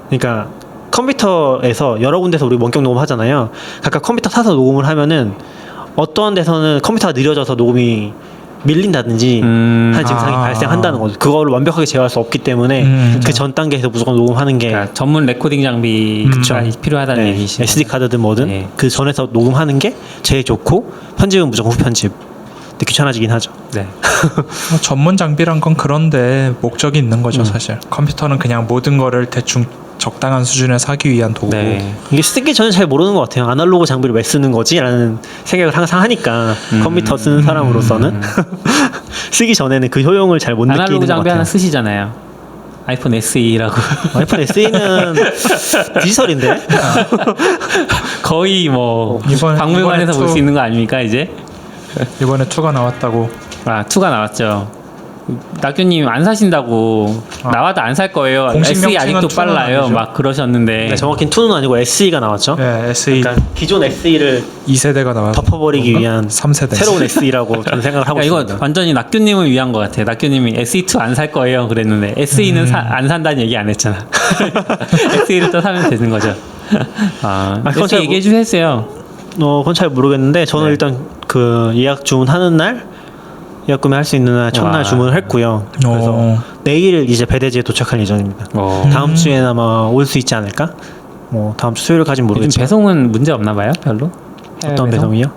그러니까 컴퓨터에서 여러 군데서 우리 원격 녹음 하잖아요. 각각 컴퓨터 사서 녹음을 하면은 어떤 데서는 컴퓨터가 느려져서 녹음이 밀린다든지 하는 증상이 발생한다는 거죠. 그거를 완벽하게 제어할 수 없기 때문에 그 전 단계에서 무조건 녹음하는 게 그러니까 전문 레코딩 장비가 필요하다는 얘기시죠. SD 카드든 뭐든 네. 그 전에서 녹음하는 게 제일 좋고 편집은 무조건 후편집. 근데 귀찮아지긴 하죠. 네. 전문 장비란 건 그런데 목적이 있는 거죠, 사실. 컴퓨터는 그냥 모든 거를 대충 적당한 수준에서 하기 위한 도구고. 네. 이게 쓰기 전에 잘 모르는 것 같아요. 아날로그 장비를 왜 쓰는 거지? 라는 생각을 항상 하니까 컴퓨터 쓰는 사람으로서는 쓰기 전에는 그 효용을 잘 못 느끼는 것 아날로그 장비 같아요. 하나 쓰시잖아요. 아이폰 SE라고. 아이폰 SE는 디지털인데? 거의 뭐 이번에 박물관에서 볼 수 있는 거 아닙니까 이제? 이번에 2가 나왔다고. 아 2가 나왔죠. 낙규님 안 사신다고 나와도 안 살 거예요. 공식 SE 명칭은 아직도 2는 빨라요. 아니죠? 막 그러셨는데. 네, 정확히는 2는 아니고 SE가 나왔죠. 네, SE 그러니까 기존 SE를 2세대가 나왔고 덮어버리기 위한 3세대. 새로운 SE라고 저는 생각을 하고 이거 있습니다. 완전히 낙규님을 위한 것 같아요. 낙규님이 SE2 안 살 거예요 그랬는데 SE는 안 산다는 얘기 안 했잖아. SE를 또 사면 되는 거죠. 그건 SE 잘 얘기해 주세요. 그건 잘 모르겠는데 저는 네. 일단 그 예약 주문하는 날 예약 구매할 수 있는 날 첫날 와. 주문을 했고요. 그래서 내일 이제 배대지에 도착할 예정입니다. 다음 주에는 아마 올 수 있지 않을까? 뭐 다음 주 수요일까지는 요즘 모르겠지만 배송은 문제 없나 봐요, 별로? 해외 어떤 배송이요?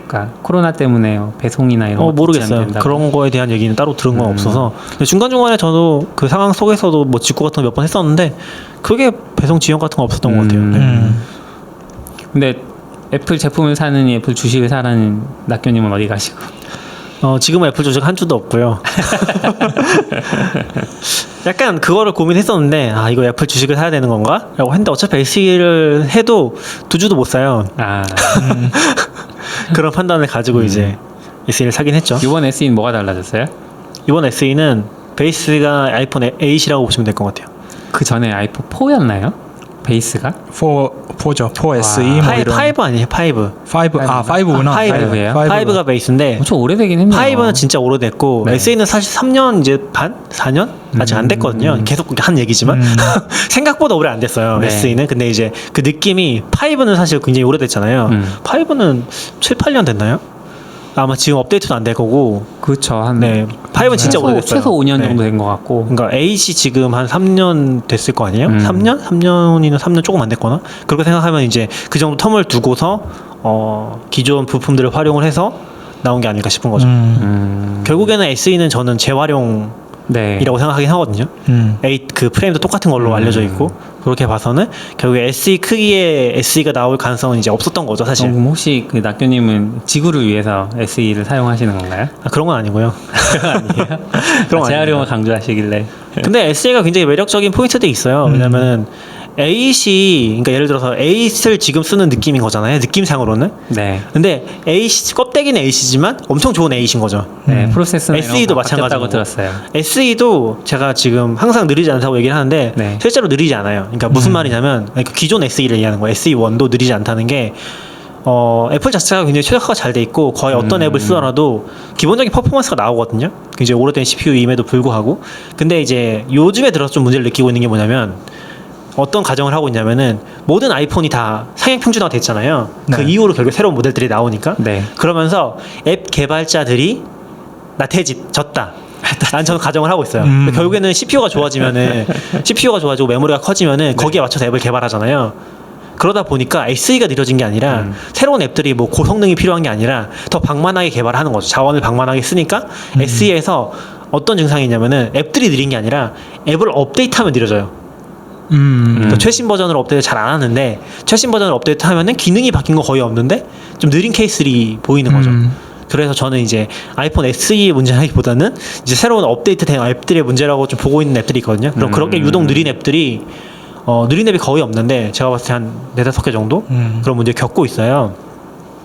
그러니까 코로나 때문에 배송이나 이런 거 모르겠어요. 그런 거에 대한 얘기는 따로 들은 건 없어서. 근데 중간중간에 저도 그 상황 속에서도 뭐 직구 같은 거 몇 번 했었는데 그게 배송 지연 같은 거 없었던 것 같아요. 네. 근데 애플 제품을 사느니 애플 주식을 사라는 낙교님은 어디 가시고? 지금은 애플 주식 한 주도 없고요. 약간 그거를 고민했었는데 이거 애플 주식을 사야 되는 건가? 라고 했는데 어차피 SE를 해도 2주도 못 사요. 그런 판단을 가지고 이제 SE를 사긴 했죠. 이번 SE는 뭐가 달라졌어요? 이번 SE는 베이스가 아이폰 8이라고 보시면 될 것 같아요. 그 전에 아이폰 4였나요? 베이스가? 4죠. 4 SE 뭐 이런. 5 아니에요? 5. 5구나. 5예요? 5가 베이스인데 엄청 오래되긴 했네요. 5는 진짜 오래됐고 네. SE는 사실 3년 이제 반? 4년? 아직 안 됐거든요. 계속 한 얘기지만 생각보다 오래 안 됐어요. 네. SE는. 근데 이제 그 느낌이 5는 사실 굉장히 오래됐잖아요. 5는 7, 8년 됐나요? 아마 지금 업데이트도 안 될 거고. 그렇죠. 네. 5는 진짜 오래됐어요. 최소 5년 네. 정도 된 것 같고. 그러니까 8이 지금 한 3년 됐을 거 아니에요? 3년? 3년이나 3년 조금 안 됐거나? 그렇게 생각하면 이제 그 정도 텀을 두고서 기존 부품들을 활용을 해서 나온 게 아닐까 싶은 거죠. 결국에는 SE는 저는 재활용 네. 이라고 생각하긴 하거든요. 8 그 프레임도 똑같은 걸로 알려져 있고 그렇게 봐서는 결국에 SE 크기의 SE가 나올 가능성은 이제 없었던 거죠, 사실. 그럼 혹시 그 낙교님은 지구를 위해서 SE를 사용하시는 건가요? 그런 건 아니고요. 아니에요? 그런 건 재활용을 아닙니다. 강조하시길래. 근데 SE가 굉장히 매력적인 포인트들이 있어요. 왜냐면은 8이 그러니까 예를 들어서 8을 지금 쓰는 느낌인 거잖아요. 느낌상으로는. 네. 근데 8 껍데기는 8이지만 엄청 좋은 8인 거죠. 네, 프로세스는 SE도 마찬가지고 들었어요. SE도 제가 지금 항상 느리지 않다고 얘기를 하는데 네. 실제로 느리지 않아요. 그러니까 무슨 말이냐면 그러니까 기존 SE를 얘기하는 거예요. SE1도 느리지 않다는 게 애플 자체가 굉장히 최적화가 잘 돼 있고 거의 어떤 앱을 쓰더라도 기본적인 퍼포먼스가 나오거든요. 굉장히 오래된 CPU임에도 불구하고. 근데 이제 요즘에 들어서 좀 문제를 느끼고 있는 게 뭐냐면 어떤 가정을 하고 있냐면은 모든 아이폰이 다 상향 평준화가 됐잖아요. 그 네. 이후로 결국 새로운 모델들이 나오니까. 네. 그러면서 앱 개발자들이 나태해졌다. 난 저는 가정을 하고 있어요. 결국에는 CPU가 좋아지면은 CPU가 좋아지고 메모리가 커지면은 거기에 맞춰서 앱을 개발하잖아요. 그러다 보니까 SE가 느려진 게 아니라 새로운 앱들이 뭐 고성능이 필요한 게 아니라 더 방만하게 개발하는 거죠. 자원을 방만하게 쓰니까 SE에서 어떤 증상이 있냐면은 앱들이 느린 게 아니라 앱을 업데이트하면 느려져요. 그러니까 최신 버전으로 업데이트 잘 안 하는데 최신 버전을 업데이트하면은 기능이 바뀐 거 거의 없는데 좀 느린 케이스들이 보이는 거죠. 그래서 저는 이제 아이폰 SE의 문제라기보다는 이제 새로운 업데이트된 앱들의 문제라고 좀 보고 있는 앱들이 있거든요. 그럼 그렇게 유독 느린 앱들이 느린 앱이 거의 없는데 제가 봤을 때 한 4-5개 정도 그런 문제 겪고 있어요.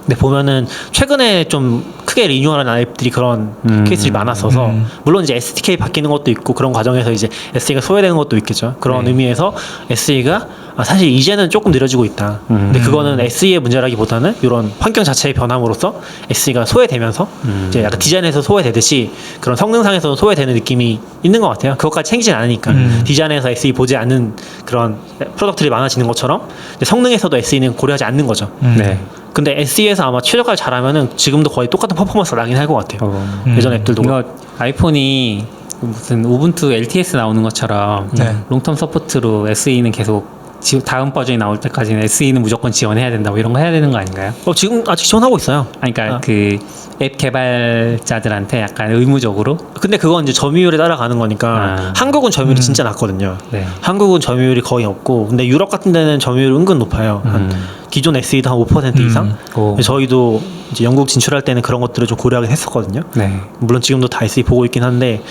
근데 보면은 최근에 좀 크게 리뉴얼한 앱들이 그런 케이스들이 많았어서 물론 이제 SDK 바뀌는 것도 있고 그런 과정에서 이제 SE가 소외되는 것도 있겠죠. 그런 의미에서 SE가 사실 이제는 조금 느려지고 있다. 근데 그거는 SE의 문제라기보다는 이런 환경 자체의 변함으로써 SE가 소외되면서 이제 약간 디자인에서 소외되듯이 그런 성능상에서 소외되는 느낌이 있는 것 같아요. 그것까지 챙기진 않으니까 디자인에서 SE 보지 않는 그런 프로덕트들이 많아지는 것처럼 이제 성능에서도 SE는 고려하지 않는 거죠. 네. 근데 SE에서 아마 최저가를 잘하면은 지금도 거의 똑같은 퍼포먼스가 나긴 할 것 같아요. 예전 앱들도. 이거 아이폰이 무슨 우분투 LTS 나오는 것처럼 네. 롱텀 서포트로 SE는 계속 다음 버전이 나올 때까지는 SE는 무조건 지원해야 된다고 이런 거 해야 되는 거 아닌가요? 지금 아직 지원하고 있어요. 아니, 그러니까 그 앱 개발자들한테 약간 의무적으로. 근데 그건 이제 점유율에 따라가는 거니까 한국은 점유율이 진짜 낮거든요. 네. 한국은 점유율이 거의 없고 근데 유럽 같은 데는 점유율이 은근 높아요. 한 기존 SE도 한 5% 이상. 저희도 이제 영국 진출할 때는 그런 것들을 좀 고려하긴 했었거든요. 네. 물론 지금도 다 SE 보고 있긴 한데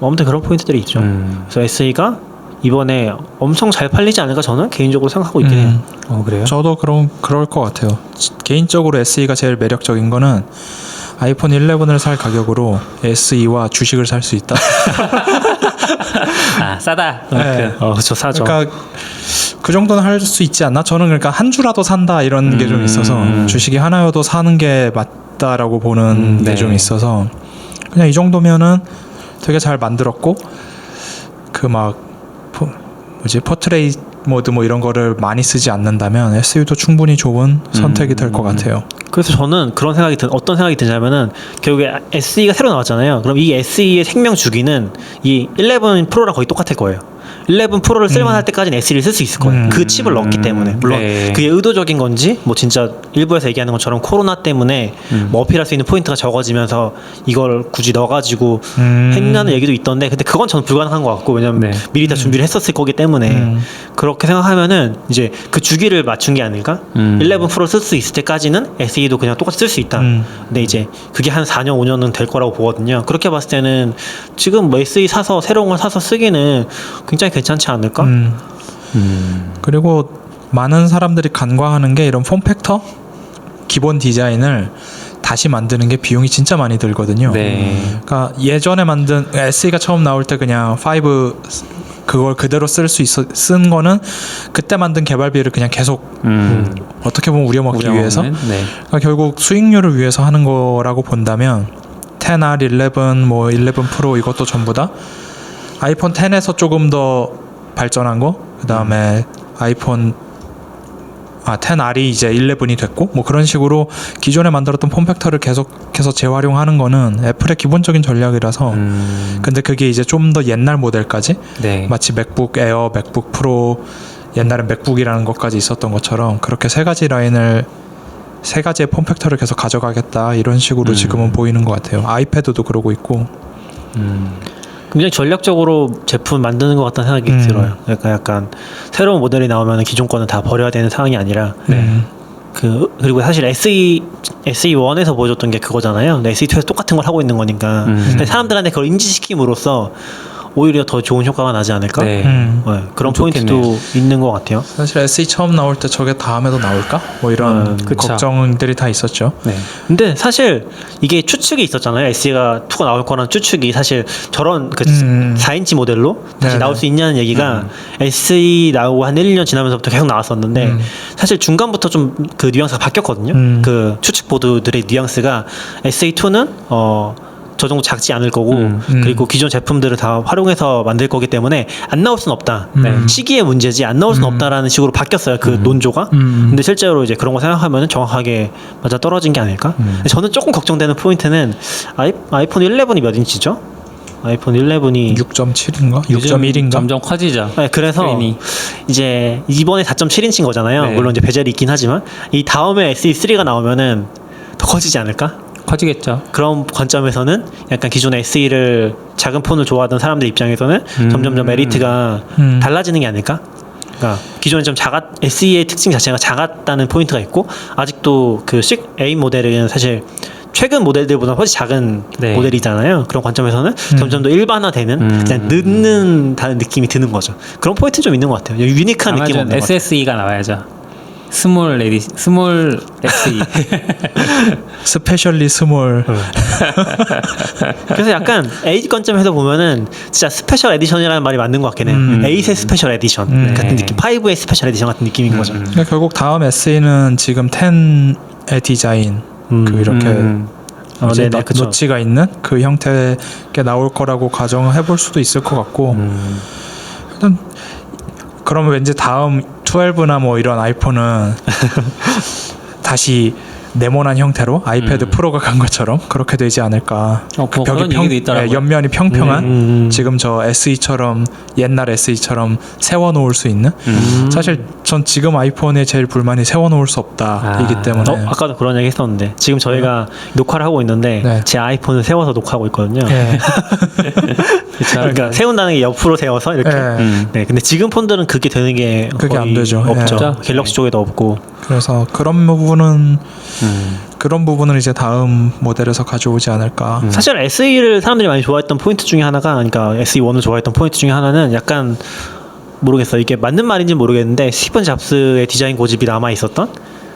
아무튼 그런 포인트들이 있죠. 그래서 SE가 이번에 엄청 잘 팔리지 않을까 저는 개인적으로 생각하고 있긴 해요. 그래요? 저도 그럴 것 같아요. 개인적으로 SE가 제일 매력적인 거는 아이폰 11을 살 가격으로 SE와 주식을 살 수 있다. 싸다. 네. 저 사죠. 그러니까 그 정도는 할 수 있지 않나? 저는 그러니까 한 주라도 산다 이런 게 좀 있어서 주식이 하나여도 사는 게 맞다라고 보는 게 좀 있어서 그냥 이 정도면은 되게 잘 만들었고 그 막 포트레이트 모드 뭐 이런 거를 많이 쓰지 않는다면 SE도 충분히 좋은 선택이 될 것 같아요. 그래서 저는 그런 생각이 어떤 생각이 드냐면은 결국에 SE가 새로 나왔잖아요. 그럼 이 SE의 생명 주기는 이 11 프로랑 거의 똑같을 거예요. 11 프로를 쓸만할 때까지는 SE를 쓸 수 있을 거예요. 그 칩을 넣었기 때문에. 물론 그게 의도적인 건지 뭐 진짜 일부에서 얘기하는 것처럼 코로나 때문에 뭐 어필할 수 있는 포인트가 적어지면서 이걸 굳이 넣어가지고 했냐는 얘기도 있던데 근데 그건 저는 불가능한 것 같고 왜냐면 미리 다 준비를 했었을 거기 때문에 그렇게 생각하면은 이제 그 주기를 맞춘 게 아닐까? 11 프로 쓸 수 있을 때까지는 SE도 그냥 똑같이 쓸 수 있다. 근데 이제 그게 한 4년 5년은 될 거라고 보거든요. 그렇게 봤을 때는 지금 뭐 SE 사서 새로운 걸 사서 쓰기는 굉장히 괜찮지 않을까? 그리고 많은 사람들이 간과하는 게 이런 폼팩터 기본 디자인을 다시 만드는 게 비용이 진짜 많이 들거든요. 그러니까 예전에 만든 SE가 처음 나올 때 그냥 5 그걸 그대로 쓴 거는 그때 만든 개발비를 그냥 계속 어떻게 보면 우려먹기 위해서 그러니까 결국 수익률을 위해서 하는 거라고 본다면 10R, 11, 뭐 11 프로 이것도 전부 다 아이폰 10에서 조금 더 발전한 거, 그 다음에 아이폰 10R이 이제 11이 됐고, 뭐 그런 식으로 기존에 만들었던 폼팩터를 계속해서 재활용하는 거는 애플의 기본적인 전략이라서, 근데 그게 이제 좀 더 옛날 모델까지, 마치 맥북 에어, 맥북 프로, 옛날엔 맥북이라는 것까지 있었던 것처럼 그렇게 세 가지의 폼팩터를 계속 가져가겠다 이런 식으로 지금은 보이는 것 같아요. 아이패드도 그러고 있고. 굉장히 전략적으로 제품 만드는 것 같다는 생각이 들어요. 그러니까 약간 새로운 모델이 나오면 기존 거는 다 버려야 되는 상황이 아니라 그리고 사실 SE1에서 보여줬던 게 그거잖아요. 근데 SE2에서 똑같은 걸 하고 있는 거니까 사람들한테 그걸 인지시킴으로써 오히려 더 좋은 효과가 나지 않을까? 그런 포인트도 있는 것 같아요. 사실 SE 처음 나올 때 저게 다음에도 나올까? 뭐 이런 걱정들이 다 있었죠. 근데 사실 이게 추측이 있었잖아요. SE가 2가 나올 거라는 추측이 사실 저런 그 4인치 모델로 다시 나올 수 있냐는 얘기가 SE 나오고 한 1, 2년 지나면서부터 계속 나왔었는데 사실 중간부터 좀 그 뉘앙스가 바뀌었거든요. 그 추측 보드들의 뉘앙스가 SE2는 저 정도 작지 않을 거고 그리고 기존 제품들을 다 활용해서 만들 거기 때문에 안 나올 수는 없다. 시기의 문제지 안 나올 수는 없다라는 식으로 바뀌었어요. 그 논조가. 근데 실제로 이제 그런 거 생각하면 정확하게 맞아 떨어진 게 아닐까? 근데 저는 조금 걱정되는 포인트는 아이폰 11이 몇 인치죠? 아이폰 11이 6.7인가? 6.1인가? 점점 커지죠. 그래서 스크린이. 이제 이번에 4.7인치인 거잖아요. 물론 이제 베젤이 있긴 하지만 이 다음에 SE3가 나오면은 더 커지지 않을까? 커지겠죠. 그런 관점에서는 약간 기존의 SE를 작은 폰을 좋아하던 사람들 입장에서는 점점점 메리트가 달라지는 게 아닐까? 그러니까 기존에 좀 SE의 특징 자체가 작았다는 포인트가 있고 아직도 그 6A 모델은 사실 최근 모델들보다 훨씬 작은 네. 모델이잖아요. 그런 관점에서는 점점 더 일반화되는 그냥 늦는다는 느낌이 드는 거죠. 그런 포인트 좀 있는 것 같아요. 유니크한 느낌 없는 것 같아요. SSE가 나와야죠. 스몰 SE. 스페셜리 스몰. 그래서 약간 A 관점에서 보면은 진짜 스페셜 에디션이라는 말이 맞는 것 같긴 해요. 8의 스페셜 에디션 같은 느낌, 5의 스페셜 에디션 같은 느낌인 거죠. 그러니까 결국 다음 SE는 지금 10의 디자인 그 이렇게 이제 네네, 그쵸. 노치가 있는 그 형태의 나올 거라고 가정을 해볼 수도 있을 것 같고 일단 그러면 왠지 다음 12나 뭐 이런 아이폰은 다시 네모난 형태로 아이패드 프로가 간 것처럼 그렇게 되지 않을까. 뭐 그런 얘기도 있더라고요. 네, 옆면이 평평한 지금 저 SE처럼 옛날 SE처럼 세워놓을 수 있는. 사실 전 지금 아이폰에 제일 불만이 세워놓을 수 없다 이기 때문에. 아까도 그런 얘기 했었는데 지금 저희가 녹화를 하고 있는데 네. 제 아이폰을 세워서 녹화하고 있거든요. 네. 그러니까 세운다는 게 옆으로 세워서 이렇게. 네, 근데 지금 폰들은 그게 되는 게 그게 거의 안 되죠. 없죠. 네. 갤럭시 쪽에도 없고. 그래서 그런 부분은 이제 다음 모델에서 가져오지 않을까. 사실 SE를 사람들이 많이 좋아했던 포인트 중에 하나가, 그러니까 SE1을 좋아했던 포인트 중에 하나는 약간 모르겠어요. 이게 맞는 말인지 모르겠는데 스티븐 잡스의 디자인 고집이 남아 있었던.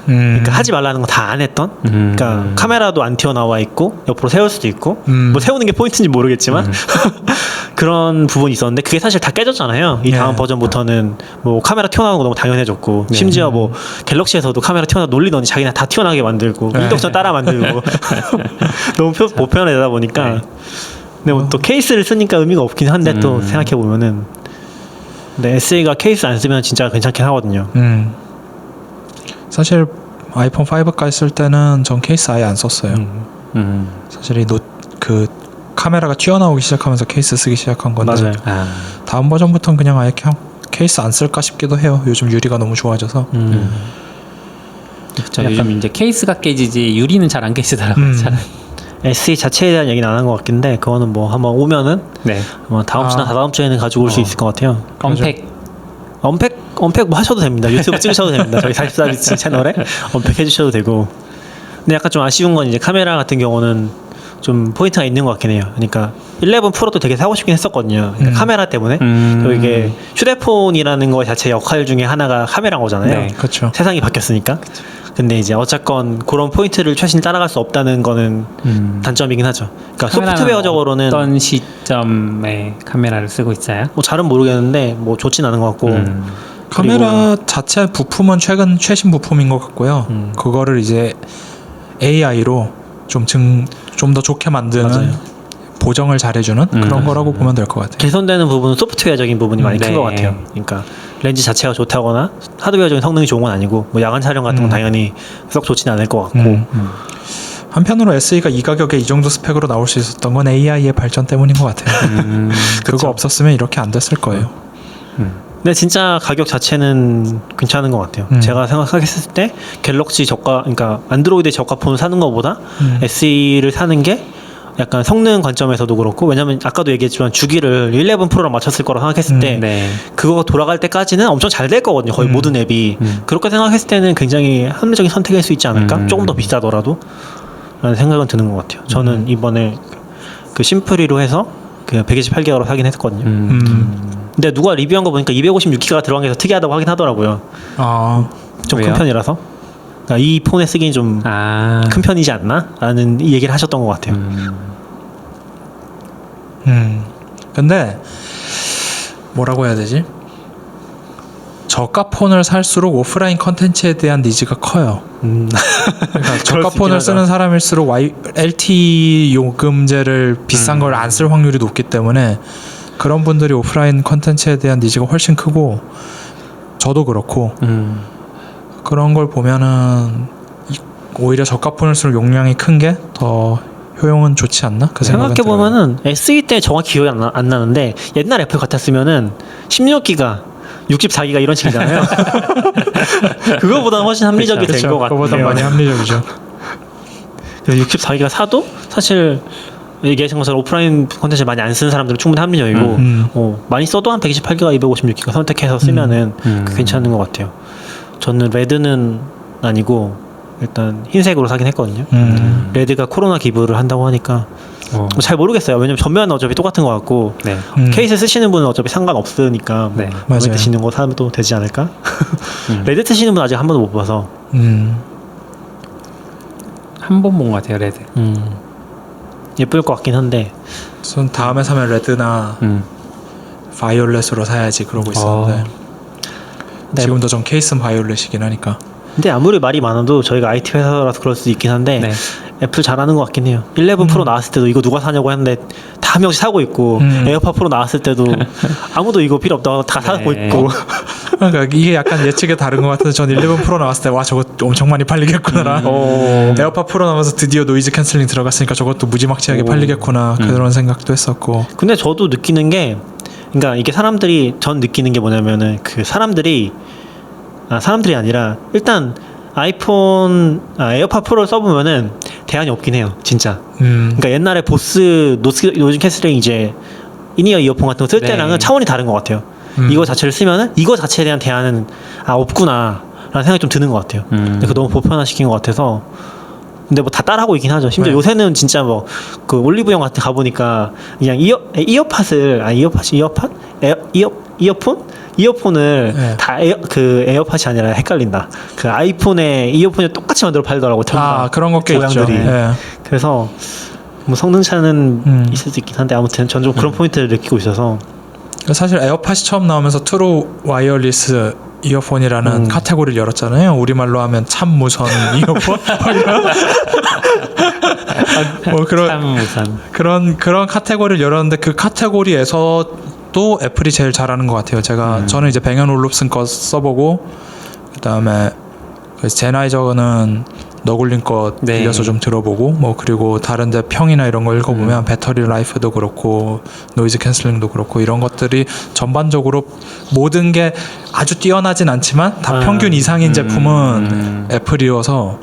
그러니까 하지 말라는 거 다 안 했던. 그러니까 카메라도 안 튀어나와 있고 옆으로 세울 수도 있고 뭐 세우는 게 포인트인지 모르겠지만 그런 부분이 있었는데 그게 사실 다 깨졌잖아요. 이 다음 버전부터는 뭐 카메라 튀어나오는 거 너무 당연해졌고 심지어 뭐 갤럭시에서도 카메라 튀어나 놀리더니 자기네 다 튀어나오게 만들고 인덕션 따라 만들고 너무 보편화되다 보니까 근데 뭐 또 케이스를 쓰니까 의미가 없긴 한데 또 생각해 보면은 근데 SE가 케이스 안 쓰면 진짜 괜찮긴 하거든요. 사실 아이폰 5까지 쓸 때는 전 케이스 아예 안 썼어요. 사실 그 카메라가 튀어나오기 시작하면서 케이스 쓰기 시작한 건데 맞아요. 다음 버전부터는 그냥 아예 케이스 안 쓸까 싶기도 해요. 요즘 유리가 너무 좋아져서. 그렇죠. 요즘 이제 케이스가 깨지지 유리는 잘 안 깨지더라고요. 잘. SE 자체에 대한 얘기는 안 한 것 같긴 한데 그거는 뭐 한번 오면은 네. 아마 다음 주나 다다음 주에는 가지고 올 수 있을 것 같아요. 언팩 뭐 하셔도 됩니다. 유튜브 찍으셔도 됩니다. 저희 44비치 채널에 언팩 해주셔도 되고. 근데 약간 좀 아쉬운 건 이제 카메라 같은 경우는 좀 포인트가 있는 것 같긴 해요. 그러니까 11 프로도 되게 사고 싶긴 했었거든요. 그러니까 카메라 때문에. 또 이게 휴대폰이라는 거 자체 역할 중에 하나가 카메라인 거잖아요. 네, 그렇죠. 세상이 바뀌었으니까. 근데 이제 어쨌건 그런 포인트를 최신 따라갈 수 없다는 거는 단점이긴 하죠. 그러니까 소프트웨어적으로는 어떤 시점에 카메라를 쓰고 있어요? 뭐 잘은 모르겠는데 뭐 좋진 않은 것 같고. 카메라 자체 부품은 최신 부품인 것 같고요. 그거를 이제 AI로 좀 더 좋게 만드는 맞아요. 보정을 잘해주는 그런 거라고 보면 될 것 같아요. 개선되는 부분은 소프트웨어적인 부분이 많이 큰 네. 것 같아요. 그러니까 렌즈 자체가 좋다거나 하드웨어적인 성능이 좋은 건 아니고 뭐 야간 촬영 같은 건 당연히 썩 좋지는 않을 것 같고. 한편으로 SE가 이 가격에 이 정도 스펙으로 나올 수 있었던 건 AI의 발전 때문인 것 같아요. 그거 없었으면 이렇게 안 됐을 거예요. 근데 진짜 가격 자체는 괜찮은 것 같아요. 제가 생각했을 때 갤럭시 저가, 그러니까 안드로이드 저가 폰을 사는 것보다 SE를 사는 게 약간 성능 관점에서도 그렇고, 왜냐면 아까도 얘기했지만 주기를 11 프로랑 맞췄을 거라고 생각했을 때 네. 그거 돌아갈 때까지는 엄청 잘 될 거거든요. 거의 모든 앱이. 그렇게 생각했을 때는 굉장히 합리적인 선택일 수 있지 않을까? 조금 더 비싸더라도 라는 생각은 드는 것 같아요. 저는 이번에 그 심플이로 해서 그 128기가로 사긴 했거든요. 근데 누가 리뷰한 거 보니까 256기가 들어간 게 더 특이하다고 하긴 하더라고요. 좀 큰 왜요? 편이라서. 그러니까 이 폰에 쓰기엔 좀 큰 편이지 않나? 라는 이 얘기를 하셨던 것 같아요. 근데 뭐라고 해야 되지? 저가 폰을 살수록 오프라인 컨텐츠에 대한 니즈가 커요. 그러니까 저가 폰을 쓰는 사람일수록 LTE 요금제를 비싼 걸 안 쓸 확률이 높기 때문에 그런 분들이 오프라인 컨텐츠에 대한 니즈가 훨씬 크고, 저도 그렇고 그런 걸 보면은 오히려 저가 폰을 쓸 용량이 큰 게 더 효용은 좋지 않나? 그 생각은 들어요. 생각해보면은 SE 때 정확히 기억이 안 나는데 옛날 애플 같았으면은 16기가 64기가 이런 식이잖아요. 그거보다는 훨씬 합리적이 된 것 같아요. 그거보다 많이 합리적이죠. 64기가 사도 사실 얘기하신 것처럼 오프라인 콘텐츠 많이 안 쓰는 사람들은 충분히 합리적이고 많이 써도 한 128기가, 256기가 선택해서 쓰면은 괜찮은 것 같아요. 저는 레드는 아니고 일단 흰색으로 사긴 했거든요. 레드가 코로나 기부를 한다고 하니까 잘 모르겠어요. 왜냐면 전면은 어차피 똑같은 것 같고 네. 케이스 쓰시는 분은 어차피 상관없으니까 네. 마음에 맞아요. 드시는 거 사도 되지 않을까? 레드 쓰시는 분 아직 한 번도 못 봐서 한 번 본 것 같아요, 레드. 예쁠 것 같긴 한데 전 다음에 사면 레드나 바이올렛으로 사야지 그러고 있었는데 네. 지금도 전 케이스는 바이올렛이긴 하니까. 근데 아무리 말이 많아도 저희가 IT 회사라서 그럴 수 있긴 한데 네. 애플 잘하는 것 같긴 해요. 11 프로 나왔을 때도 이거 누가 사냐고 했는데 다 한 명씩 사고 있고 에어팟 프로 나왔을 때도 아무도 이거 필요 없다고 다 사고 네. 있고 그러니까 이게 약간 예측이 다른 것 같은데 전 11 프로 나왔을 때 와 저거 엄청 많이 팔리겠구나. 에어팟 프로 나오면서 드디어 노이즈 캔슬링 들어갔으니까 저것도 무지막지하게 팔리겠구나 그런 생각도 했었고. 근데 저도 느끼는 게 그러니까 이게 전 느끼는 게 뭐냐면은 그 사람들이 아니라 일단 에어팟 프로를 써보면은 대안이 없긴 해요, 진짜. 그러니까 옛날에 보스 노이즈 캔슬링 이제 인이어 이어폰 같은 거 쓸 네. 때랑은 차원이 다른 것 같아요. 이거 자체를 쓰면은 이거 자체에 대한 대안은 없구나라는 생각이 좀 드는 것 같아요. 근데 그거 너무 보편화시킨 것 같아서. 근데 뭐 다 따라하고 있긴 하죠. 심지어 네. 요새는 진짜 뭐 그 올리브영 같은 데 가보니까 그냥 이어폰을 네. 다 에어팟이 아니라 헷갈린다. 그 아이폰에 이어폰을 똑같이 만들어 팔더라고. 그런 것 꽤 있죠. 모양들이. 예. 그래서 뭐 성능 차는 있을 수 있긴 한데 아무튼 전 좀 그런 포인트를 느끼고 있어서 사실 에어팟이 처음 나오면서 트루 와이어리스 이어폰이라는 카테고리를 열었잖아요. 우리말로 하면 참 무선 이어폰. 뭐 참 우선. 그런 카테고리를 열었는데 그 카테고리에서도 애플이 제일 잘하는 것 같아요. 저는 이제 뱅앤 올룹슨 거 써보고 그다음에 그 제나이저는 너굴린 거 네. 빌려서 좀 들어보고 뭐 그리고 다른데 평이나 이런 거 읽어보면 배터리 라이프도 그렇고 노이즈 캔슬링도 그렇고 이런 것들이 전반적으로 모든 게 아주 뛰어나진 않지만 다 평균 이상인 제품은 애플이어서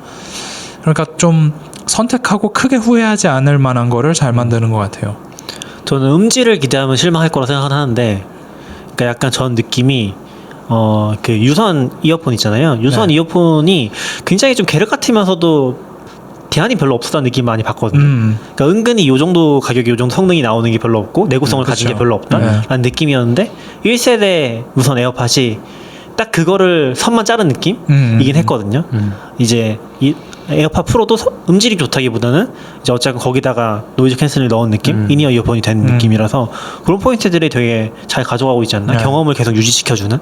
그러니까 좀 선택하고 크게 후회하지 않을 만한 거를 잘 만드는 것 같아요. 저는 음질을 기대하면 실망할 거라 생각하는데 그러니까 약간 전 느낌이 그 유선 이어폰 있잖아요. 유선 네. 이어폰이 굉장히 좀 계륵 같으면서도 대안이 별로 없었다는 느낌 많이 받거든요. 그러니까 은근히 요 정도 가격에 요 정도 성능이 나오는 게 별로 없고 내구성을 가진 게 별로 없다라는 느낌이었는데 1세대 무선 에어팟이 딱 그거를 선만 자른 느낌이긴 했거든요. 이제 이 에어팟 프로도 음질이 좋다기보다는 이제 어쨌든 거기다가 노이즈 캔슬을 넣은 느낌, 인이어 이어폰이 된 느낌이라서 그런 포인트들이 되게 잘 가져가고 있지 않나. 네. 경험을 계속 유지시켜주는.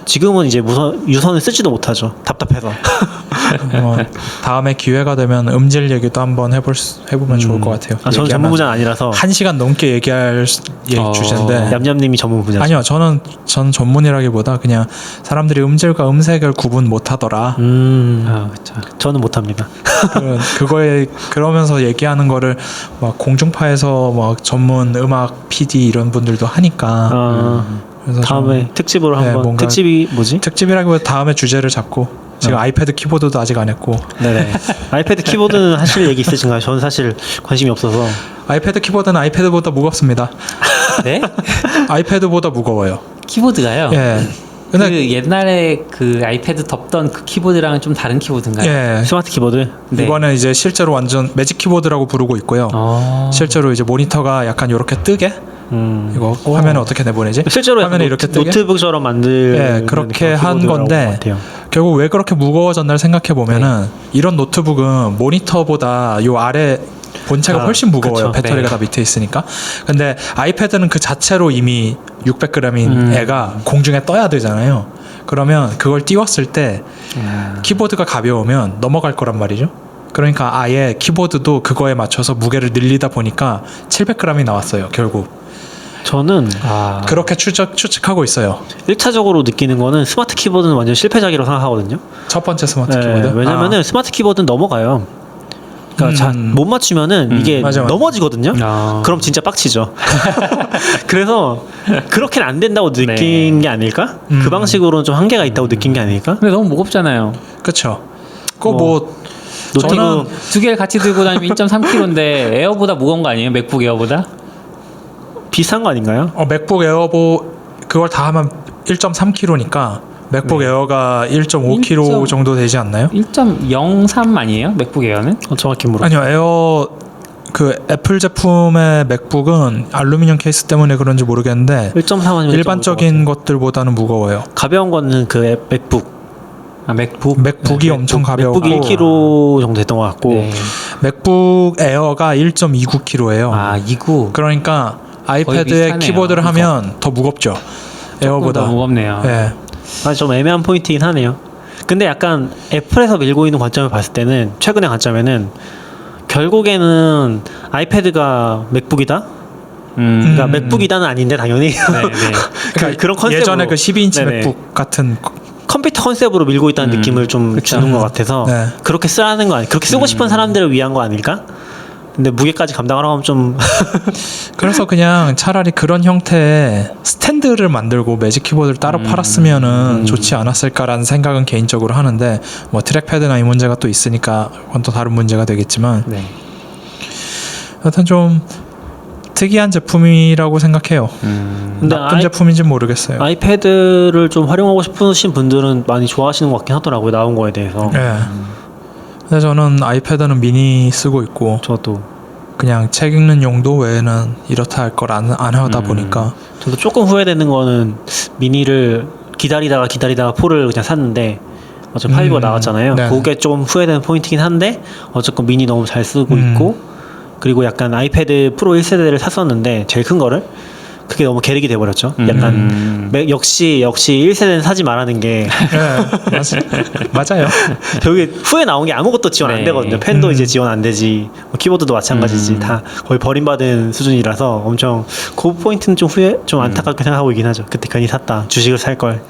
지금은 이제 유선을 쓰지도 못하죠. 답답해서. 다음에 기회가 되면 음질 얘기도 한번 해보면 좋을 것 같아요. 저는 전문 분야는 아니라서 1시간 넘게 얘기할 주제인데 얌얌님이 전문 분야죠. 아니요, 전 전문이라기보다 그냥 사람들이 음질과 음색을 구분 못하더라. 그렇죠. 저는 못합니다. 그거에 그러면서 얘기하는 거를 막 공중파에서 막 전문 음악 PD 이런 분들도 하니까. 그래서 다음에 특집으로 한번 뭔가 특집이 뭐지? 특집이라기보다 다음에 주제를 잡고 지금 아이패드 키보드도 아직 안 했고. 네네. 아이패드 키보드는 하실 얘기 있으신가요? 저는 사실 관심이 없어서. 아이패드 키보드는 아이패드보다 무겁습니다. 네? 아이패드보다 무거워요. 키보드가요? 예. 근데 그 옛날에 그 아이패드 덮던 그 키보드랑은 좀 다른 키보드인가요? 예. 스마트 키보드. 네. 이거는 이제 실제로 완전 매직 키보드라고 부르고 있고요. 실제로 이제 모니터가 약간 이렇게 뜨게 이거 화면에 어떻게 내보내지? 실제로 화면에 이렇게 뜨게? 노트북처럼 만들 예, 그렇게 한 건데 결국 왜 그렇게 무거워졌나를 생각해 보면은 이런 노트북은 모니터보다 요 아래 본체가 훨씬 무거워요. 그쵸. 배터리가 다 밑에 있으니까. 근데 아이패드는 그 자체로 이미 600g인 애가 공중에 떠야 되잖아요. 그러면 그걸 띄웠을 때 키보드가 가벼우면 넘어갈 거란 말이죠. 그러니까 아예 키보드도 그거에 맞춰서 무게를 늘리다 보니까 700g이 나왔어요. 결국. 저는 그렇게 추측하고 있어요. 1차적으로 느끼는 거는 스마트 키보드는 완전 실패작이라고 생각하거든요. 첫 번째 스마트 키보드. 왜냐면은 스마트 키보드는 넘어가요. 그러니까 못 맞추면은 이게 맞아. 넘어지거든요. 그럼 진짜 빡치죠. 그래서 그렇게는 안 된다고 느낀 게 아닐까? 그 방식으로는 좀 한계가 있다고 느낀 게 아닐까? 근데 너무 무겁잖아요. 그렇죠. 그거 뭐 노트북 두 개를 같이 들고 다니면 1.3kg인데 에어보다 무거운 거 아니에요? 맥북 에어보다? 비싼 거 아닌가요? 맥북 에어보 그걸 다 하면 1.3kg니까 맥북 네. 에어가 1.5kg 정도 되지 않나요? 1.03 아니에요? 맥북 에어는? 정확히 모르. 아니요, 에어 그 애플 제품의 맥북은 알루미늄 케이스 때문에 그런지 모르겠는데 1.3 아니면 일반적인 것들보다는 무거워요. 가벼운 거는 그 맥북. 맥북이 엄청 가벼워. 맥북이 1kg 정도 됐던 것 같고. 네. 맥북 에어가 1.29kg예요. 아 2구. 그러니까 아이패드에 비슷하네요. 키보드를 하면 더 무겁죠. 에어보다. 더 무겁네요. 예. 아, 좀 애매한 포인트이긴 하네요. 근데 약간 애플에서 밀고 있는 관점을 봤을 때는 최근의 관점에는 결국에는 아이패드가 맥북이다. 그러니까 맥북이다는 아닌데 당연히 그러니까 그런 컨셉으로 예전에 그 12인치 네네. 맥북 같은 컴퓨터 컨셉으로 밀고 있다는 느낌을 좀 그쵸. 주는 것 같아서 네. 그렇게 쓰라는 거 아니? 그렇게 쓰고 싶은 사람들을 위한 거 아닐까? 근데 무게까지 감당하라고 하면 좀 그래서 그냥 차라리 그런 형태의 스탠드를 만들고 매직 키보드를 따로 팔았으면은 좋지 않았을까라는 생각은 개인적으로 하는데 뭐 트랙패드나 이 문제가 또 있으니까 그건 또 다른 문제가 되겠지만 네. 여튼 좀 특이한 제품이라고 생각해요. 근데 나쁜 제품인지 모르겠어요. 아이패드를 좀 활용하고 싶으신 분들은 많이 좋아하시는 것 같긴 하더라고요. 나온 거에 대해서. 예. 근데 저는 아이패드는 미니 쓰고 있고 저도 그냥 책 읽는 용도 외에는 이렇다 할 걸 안 하다 보니까 저도 조금 후회되는 거는 미니를 기다리다가 포를 그냥 샀는데 어차피 5가 나왔잖아요. 네. 그게 좀 후회되는 포인트긴 한데 어쨌건 미니 너무 잘 쓰고 있고 그리고 약간 아이패드 프로 1세대를 샀었는데 제일 큰 거를 그게 너무 계륵이 돼버렸죠. 약간 역시 1세대는 사지 말라는 게 예, 맞아요. 여기 후에 나온 게 아무것도 지원 안 네. 되거든요. 펜도 이제 지원 안 되지, 뭐 키보드도 마찬가지지. 다 거의 버림받은 수준이라서 엄청 그 포인트는 좀 좀 안타깝게 생각하고 있긴 하죠. 그때 괜히 샀다. 주식을 살 걸.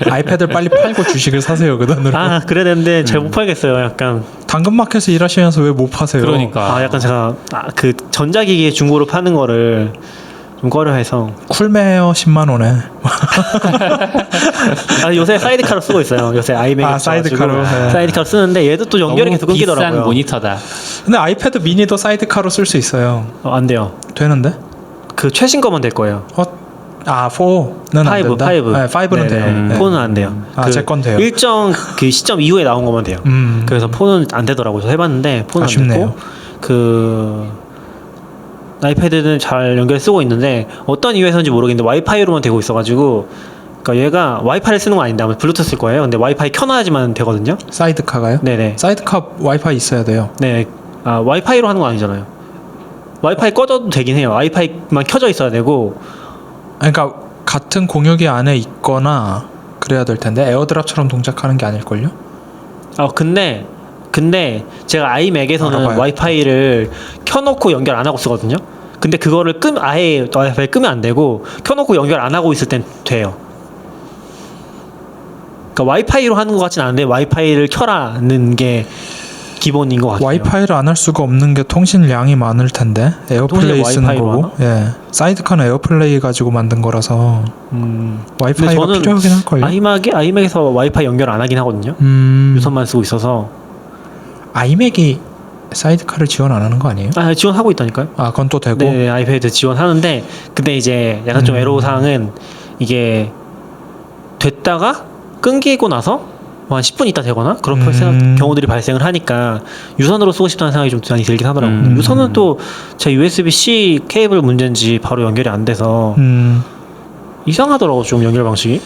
아이패드를 빨리 팔고 주식을 사세요 그 돈으로. 아 그래야 되는데 잘 못 팔겠어요. 약간 당근마켓에서 일하시면서 왜 못 파세요? 그러니까. 약간 제가 그 전자기기 중고로 파는 거를 좀 꺼려해서 쿨메어 10만 원에. 요새 사이드카로 쓰고 있어요. 요새 아이맥 사이드카로. 네. 사이드카로 쓰는데 얘도 또 연결이 계속 끊기더라고요. 비싼 모니터다. 근데 아이패드 미니도 사이드카로 쓸 수 있어요. 안 돼요. 되는데? 그 최신 거만 될 거예요. 4는 안 된다. 5. 네, 5는 돼요. 네. 4는 안 돼요. 제 건 돼요. 일정 그 시점 이후에 나온 것만 돼요. 그래서 4는 안 되더라고요. 저 해봤는데 4는 안 아쉽네요. 됐고 그 아이패드는 잘 연결 쓰고 있는데 어떤 이유에서인지 모르겠는데 와이파이로만 되고 있어가지고 그러니까 얘가 와이파이를 쓰는 건 아닌데 아마 블루투스일 거예요. 근데 와이파이 켜놔야지만 되거든요. 사이드카가요? 네네. 사이드카 와이파이 있어야 돼요. 네. 와이파이로 하는 건 아니잖아요. 와이파이 꺼져도 되긴 해요. 와이파이만 켜져 있어야 되고. 그러니까 같은 공유기 안에 있거나 그래야 될 텐데 에어드랍처럼 동작하는 게 아닐걸요? 근데 제가 아이맥에서는 알아봐요. 와이파이를 켜놓고 연결 안 하고 쓰거든요. 근데 그거를 아예 와이파이 끄면 안 되고 켜놓고 연결 안 하고 있을 땐 돼요. 그러니까 와이파이로 하는 것 같진 않은데 와이파이를 켜라는 게 기본인 것 같아요. 와이파이를 안 할 수가 없는 게 통신량이 많을 텐데 에어플레이 쓰는 와이파이로 거고. 예. 사이드카는 에어플레이 가지고 만든 거라서 와이파이가 저는 필요하긴 할걸요. 아이맥에서 와이파이 연결 안 하긴 하거든요. 유선만 쓰고 있어서. 아이맥이 사이드카를 지원 안 하는 거 아니에요? 지원하고 있다니까요. 그건 또 되고. 네, 아이패드 지원하는데 근데 이제 약간 좀 애로사항은 이게 됐다가 끊기고 나서 한 10분 있다 되거나 그런 경우들이 발생을 하니까 유선으로 쓰고 싶다는 생각이 좀 많이 들긴 하더라고요. 유선은 또 제 USB-C 케이블 문제인지 바로 연결이 안 돼서 이상하더라고 좀 연결 방식이.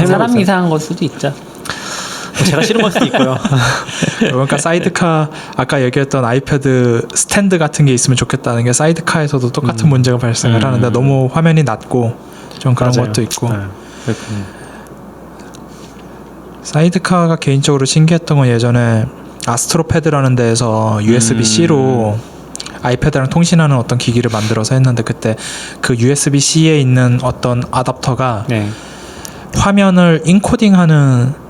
사람 이상한 걸 수도 있죠. 제가 싫은 걸 수도 있고요. 그러니까 사이드카 아까 얘기했던 아이패드 스탠드 같은 게 있으면 좋겠다는 게 사이드카에서도 똑같은 문제가 발생을 하는데 너무 화면이 낮고 좀 그런 맞아요. 것도 있고. 네. 사이드카가 개인적으로 신기했던 건 예전에 아스트로패드라는 데에서 USB-C로 아이패드랑 통신하는 어떤 기기를 만들어서 했는데 그때 그 USB-C에 있는 어떤 아답터가 네. 화면을 인코딩하는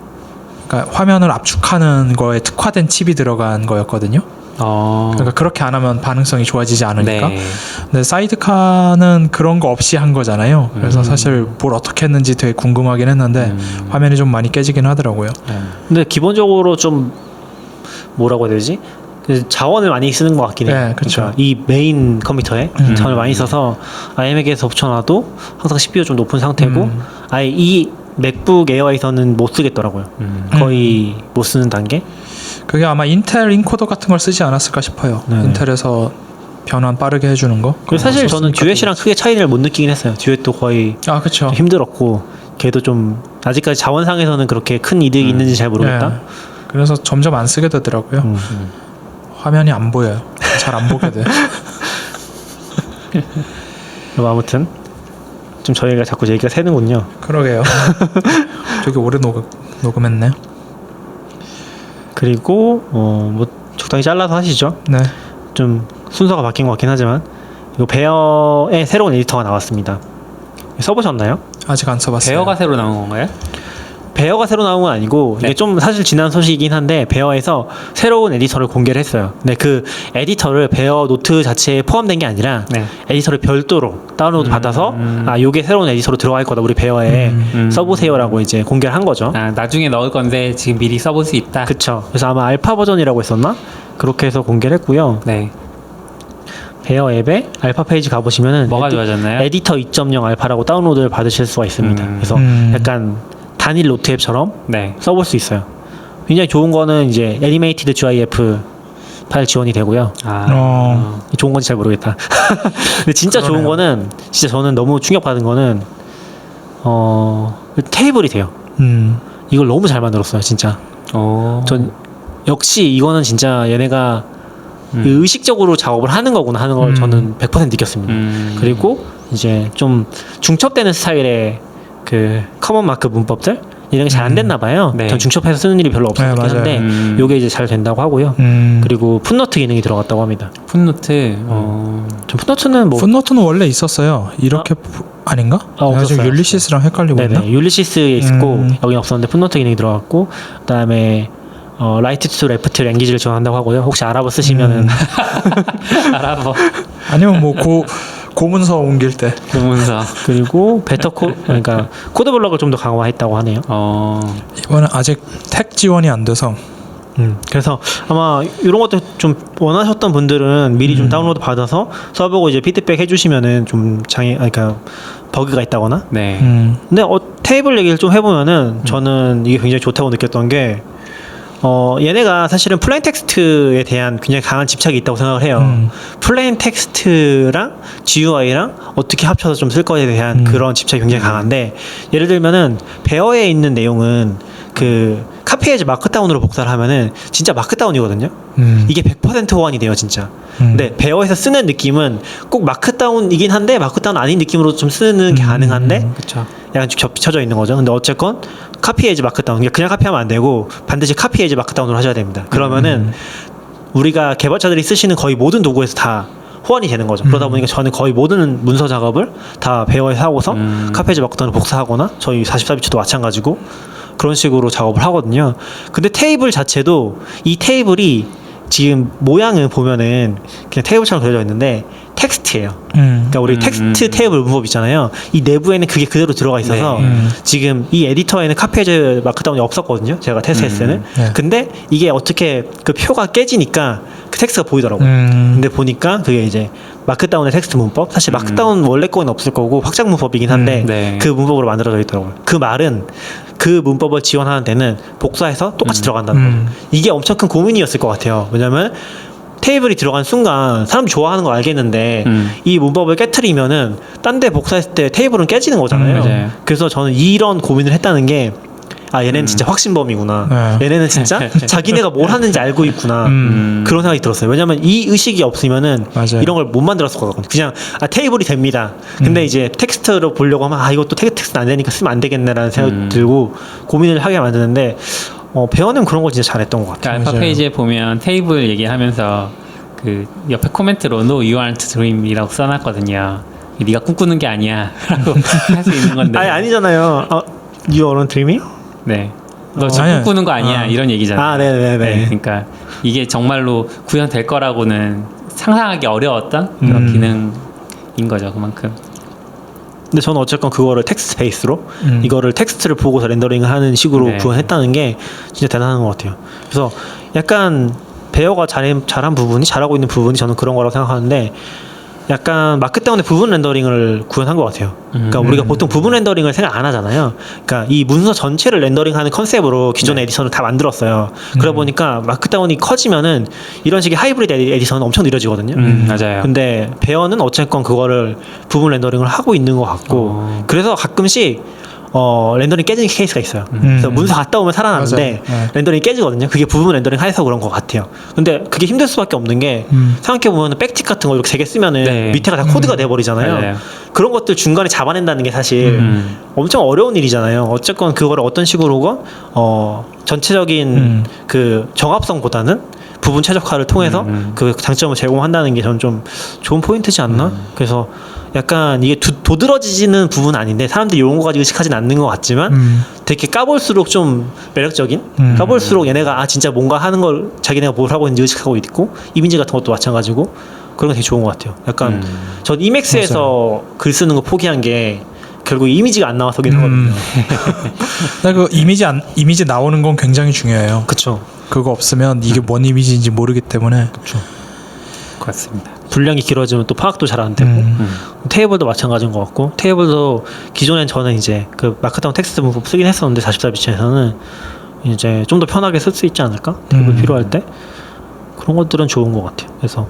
그러니까 화면을 압축하는 거에 특화된 칩이 들어간 거였거든요. 그러니까 그렇게 안 하면 반응성이 좋아지지 않으니까. 네. 근데 사이드카는 그런 거 없이 한 거잖아요. 그래서 사실 뭘 어떻게 했는지 되게 궁금하긴 했는데 화면이 좀 많이 깨지긴 하더라고요. 근데 기본적으로 좀 뭐라고 해야 되지? 그 자원을 많이 쓰는 것 같긴 해요. 네, 그쵸. 그러니까 이 메인 컴퓨터에 자원을 많이 써서 iMac에서 붙여놔도 항상 CPU 좀 높은 상태고 아예 이 맥북 에어에서는 못 쓰겠더라고요. 거의 못 쓰는 단계. 그게 아마 인텔 인코더 같은 걸 쓰지 않았을까 싶어요. 네. 인텔에서 변환 빠르게 해주는 거. 그리고 사실 저는 듀엣이랑 크게 차이를 못 느끼긴 했어요. 듀엣도 거의 그렇죠. 힘들었고 걔도 좀 아직까지 자원상에서는 그렇게 큰 이득이 있는지 잘 모르겠다. 네. 그래서 점점 안 쓰게 되더라고요. 화면이 안 보여요. 잘 안 보게 돼. 그럼 아무튼 좀 저희가 자꾸 얘기가 새는군요. 그러게요. 되게 오래 녹음했네요. 그리고 뭐 적당히 잘라서 하시죠. 네. 좀 순서가 바뀐 것 같긴 하지만 이거 베어의 새로운 에디터가 나왔습니다. 써보셨나요? 아직 안 써봤어요. 베어가 새로 나온 건가요? 베어가 새로 나온 건 아니고 네. 이게 좀 사실 지난 소식이긴 한데 베어에서 새로운 에디터를 공개를 했어요. 근데 그 에디터를 베어 노트 자체에 포함된 게 아니라 네. 에디터를 별도로 다운로드 받아서 요게 새로운 에디터로 들어갈 거다 우리 베어에 써보세요라고 이제 공개를 한 거죠. 나중에 넣을 건데 지금 미리 써볼 수 있다. 그쵸. 그래서 아마 알파 버전이라고 했었나? 그렇게 해서 공개를 했고요. 네. 베어 앱에 알파 페이지 가보시면은 뭐가 좋아졌나요? 에디터 2.0 알파라고 다운로드를 받으실 수가 있습니다. 그래서 약간 단일 노트 앱처럼 네. 써볼 수 있어요. 굉장히 좋은 거는 이제 애니메이티드 GIF 파일 지원이 되고요. 좋은 건지 잘 모르겠다. 근데 진짜 그러네요. 좋은 거는 진짜 저는 너무 충격받은 거는 테이블이 돼요. 이걸 너무 잘 만들었어요, 진짜. 전 역시 이거는 진짜 얘네가 의식적으로 작업을 하는 거구나 하는 걸 저는 100% 느꼈습니다. 그리고 이제 좀 중첩되는 스타일의 그 커먼 마크 문법들 이런 게 잘 안 됐나 봐요. 네. 전 중첩해서 쓰는 일이 별로 없었긴 맞아요. 한데 요게 이제 잘 된다고 하고요. 그리고 풋노트 기능이 들어갔다고 합니다. 풋노트. 전 풋노트는 뭐 풋노트는 원래 있었어요. 이렇게 아닌가? 내가 지금 없었어요. 율리시스랑 헷갈리고 있나? 네네 율리시스에 있고 여긴 없었는데 풋노트 기능이 들어갔고 그다음에 라이트 투 레프트 랭귀지를 지원한다고 하고요. 혹시 아랍어 쓰시면은 아랍어. 아니면 뭐 고문서 옮길 때. 고문서. 그리고 그러니까 코드 블럭을 좀 더 강화했다고 하네요. 이거는 아직 택 지원이 안 돼서. 그래서 아마 이런 것도 좀 원하셨던 분들은 미리 좀 다운로드 받아서 써보고 이제 피드백 해주시면은 좀 그러니까 버그가 있다거나. 네. 근데 테이블 얘기를 좀 해보면은 저는 이게 굉장히 좋다고 느꼈던 게 얘네가 사실은 플레인 텍스트에 대한 굉장히 강한 집착이 있다고 생각을 해요. 플레인 텍스트랑 GUI랑 어떻게 합쳐서 좀 쓸 거에 대한 그런 집착이 굉장히 강한데 예를 들면은 베어에 있는 내용은 그 카피에이지 마크다운으로 복사를 하면은 진짜 마크다운이거든요. 이게 100% 호환이 돼요, 진짜. 근데 베어에서 쓰는 느낌은 꼭 마크다운이긴 한데 마크다운 아닌 느낌으로 좀 쓰는 게 가능한데 그렇죠. 약간 좀 겹쳐져 있는 거죠. 근데 어쨌건 카피에이지 마크다운 그냥 카피하면 안 되고 반드시 카피에이지 마크다운으로 하셔야 됩니다. 그러면은 우리가 개발자들이 쓰시는 거의 모든 도구에서 다 호환이 되는 거죠. 그러다 보니까 저는 거의 모든 문서 작업을 다 베어에서 하고서 카피에이지 마크다운을 복사하거나 저희 44비트도 마찬가지고 그런 식으로 작업을 하거든요. 근데 테이블 자체도 이 테이블이 지금 모양을 보면은 그냥 테이블처럼 그려져 있는데 텍스트예요. 그러니까 우리 텍스트 테이블 문법 있잖아요. 이 내부에는 그게 그대로 들어가 있어서 지금 이 에디터에는 카피에이지 마크다운이 없었거든요. 제가 테스트했을 때는. 네. 근데 이게 어떻게 그 표가 깨지니까 그 텍스트가 보이더라고요. 근데 보니까 그게 이제 마크다운의 텍스트 문법. 사실 마크다운 원래 거는 없을 거고 확장 문법이긴 한데 네. 그 문법으로 만들어져 있더라고요. 그 말은 그 문법을 지원하는 데는 복사해서 똑같이 들어간다는 거죠. 이게 엄청 큰 고민이었을 것 같아요. 왜냐면 테이블이 들어간 순간 사람들이 좋아하는 거 알겠는데 이 문법을 깨트리면은 딴 데 복사했을 때 테이블은 깨지는 거잖아요. 맞아요. 그래서 저는 이런 고민을 했다는 게 얘네는 진짜 확신범이구나. 얘네는 진짜 자기네가 뭘 하는지 알고 있구나. 그런 생각이 들었어요. 왜냐면 이 의식이 없으면은 맞아요. 이런 걸 못 만들었을 거거든요. 그냥 테이블이 됩니다. 근데 이제 텍스트로 보려고 하면 이것도 텍스트 안 되니까 쓰면 안 되겠네라는 생각이 들고 고민을 하게 만드는데 베어는 그런 거 진짜 잘했던 것 같아요. 알파 페이지에 보면 테이블 얘기하면서 그 옆에 코멘트로 No, you aren't dream이라고 써놨거든요. 네가 꿈꾸는 게 아니야 라고 할 수 있는 건데. 아니잖아요. You aren't dreaming? 네. 너 지금 아니야. 꿈꾸는 거 아니야 이런 얘기잖아요. 네네네. 네, 그러니까 이게 정말로 구현될 거라고는 상상하기 어려웠던 그런 기능인 거죠, 그만큼. 근데 저는 어쨌건 그거를 텍스트 베이스로 이거를 텍스트를 보고서 렌더링을 하는 식으로 네. 구현했다는 게 진짜 대단한 것 같아요. 그래서 약간 배어가 잘하고 있는 부분이 저는 그런 거라고 생각하는데 약간 마크 다운의 부분 렌더링을 구현한 것 같아요. 그러니까 우리가 보통 부분 렌더링을 생각 안 하잖아요. 그러니까 이 문서 전체를 렌더링하는 컨셉으로 기존의 에디션을 다 만들었어요. 그러다 보니까 마크 다운이 커지면은 이런 식의 하이브리드 에디션은 엄청 느려지거든요. 맞아요. 근데 배어는 어쨌건 그거를 부분 렌더링을 하고 있는 것 같고 그래서 가끔씩 렌더링 깨지는 케이스가 있어요. 그래서 문서 갔다 오면 살아나는데 맞아요. 렌더링이 깨지거든요. 그게 부분 렌더링 해서 그런 것 같아요. 근데 그게 힘들 수밖에 없는 게 생각해보면 백틱 같은 거 이렇게 3개 쓰면은 네. 밑에가 다 코드가 돼버리잖아요. 맞아요. 그런 것들 중간에 잡아낸다는 게 사실 엄청 어려운 일이잖아요. 어쨌건 그거를 어떤 식으로건 전체적인 그 정합성보다는 부분 최적화를 통해서 그 장점을 제공한다는 게 저는 좀 좋은 포인트지 않나? 그래서 약간 이게 도드러지지는 부분은 아닌데 사람들이 이런 거 가지고 의식하진 않는 것 같지만 되게 까볼수록 좀 매력적인 까볼수록 얘네가 진짜 뭔가 하는 걸 자기네가 뭘 하고 있는지 의식하고 있고 이미지 같은 것도 마찬가지고 그런 게 되게 좋은 것 같아요. 약간 전 이맥스에서 글 쓰는 거 포기한 게 결국 이미지가 안 나와서긴 하거든요. 그 이미지 나오는 건 굉장히 중요해요. 그쵸. 그거 없으면 이게 뭔 이미지인지 모르기 때문에. 그쵸. 그렇습니다. 분량이 길어지면 또 파악도 잘 안 되고 테이블도 마찬가지인 것 같고 테이블도 기존엔 저는 이제 그 마크다운 텍스트 문법 쓰긴 했었는데 44비치에서는 이제 좀 더 편하게 쓸 수 있지 않을까? 테이블 필요할 때 그런 것들은 좋은 것 같아요. 그래서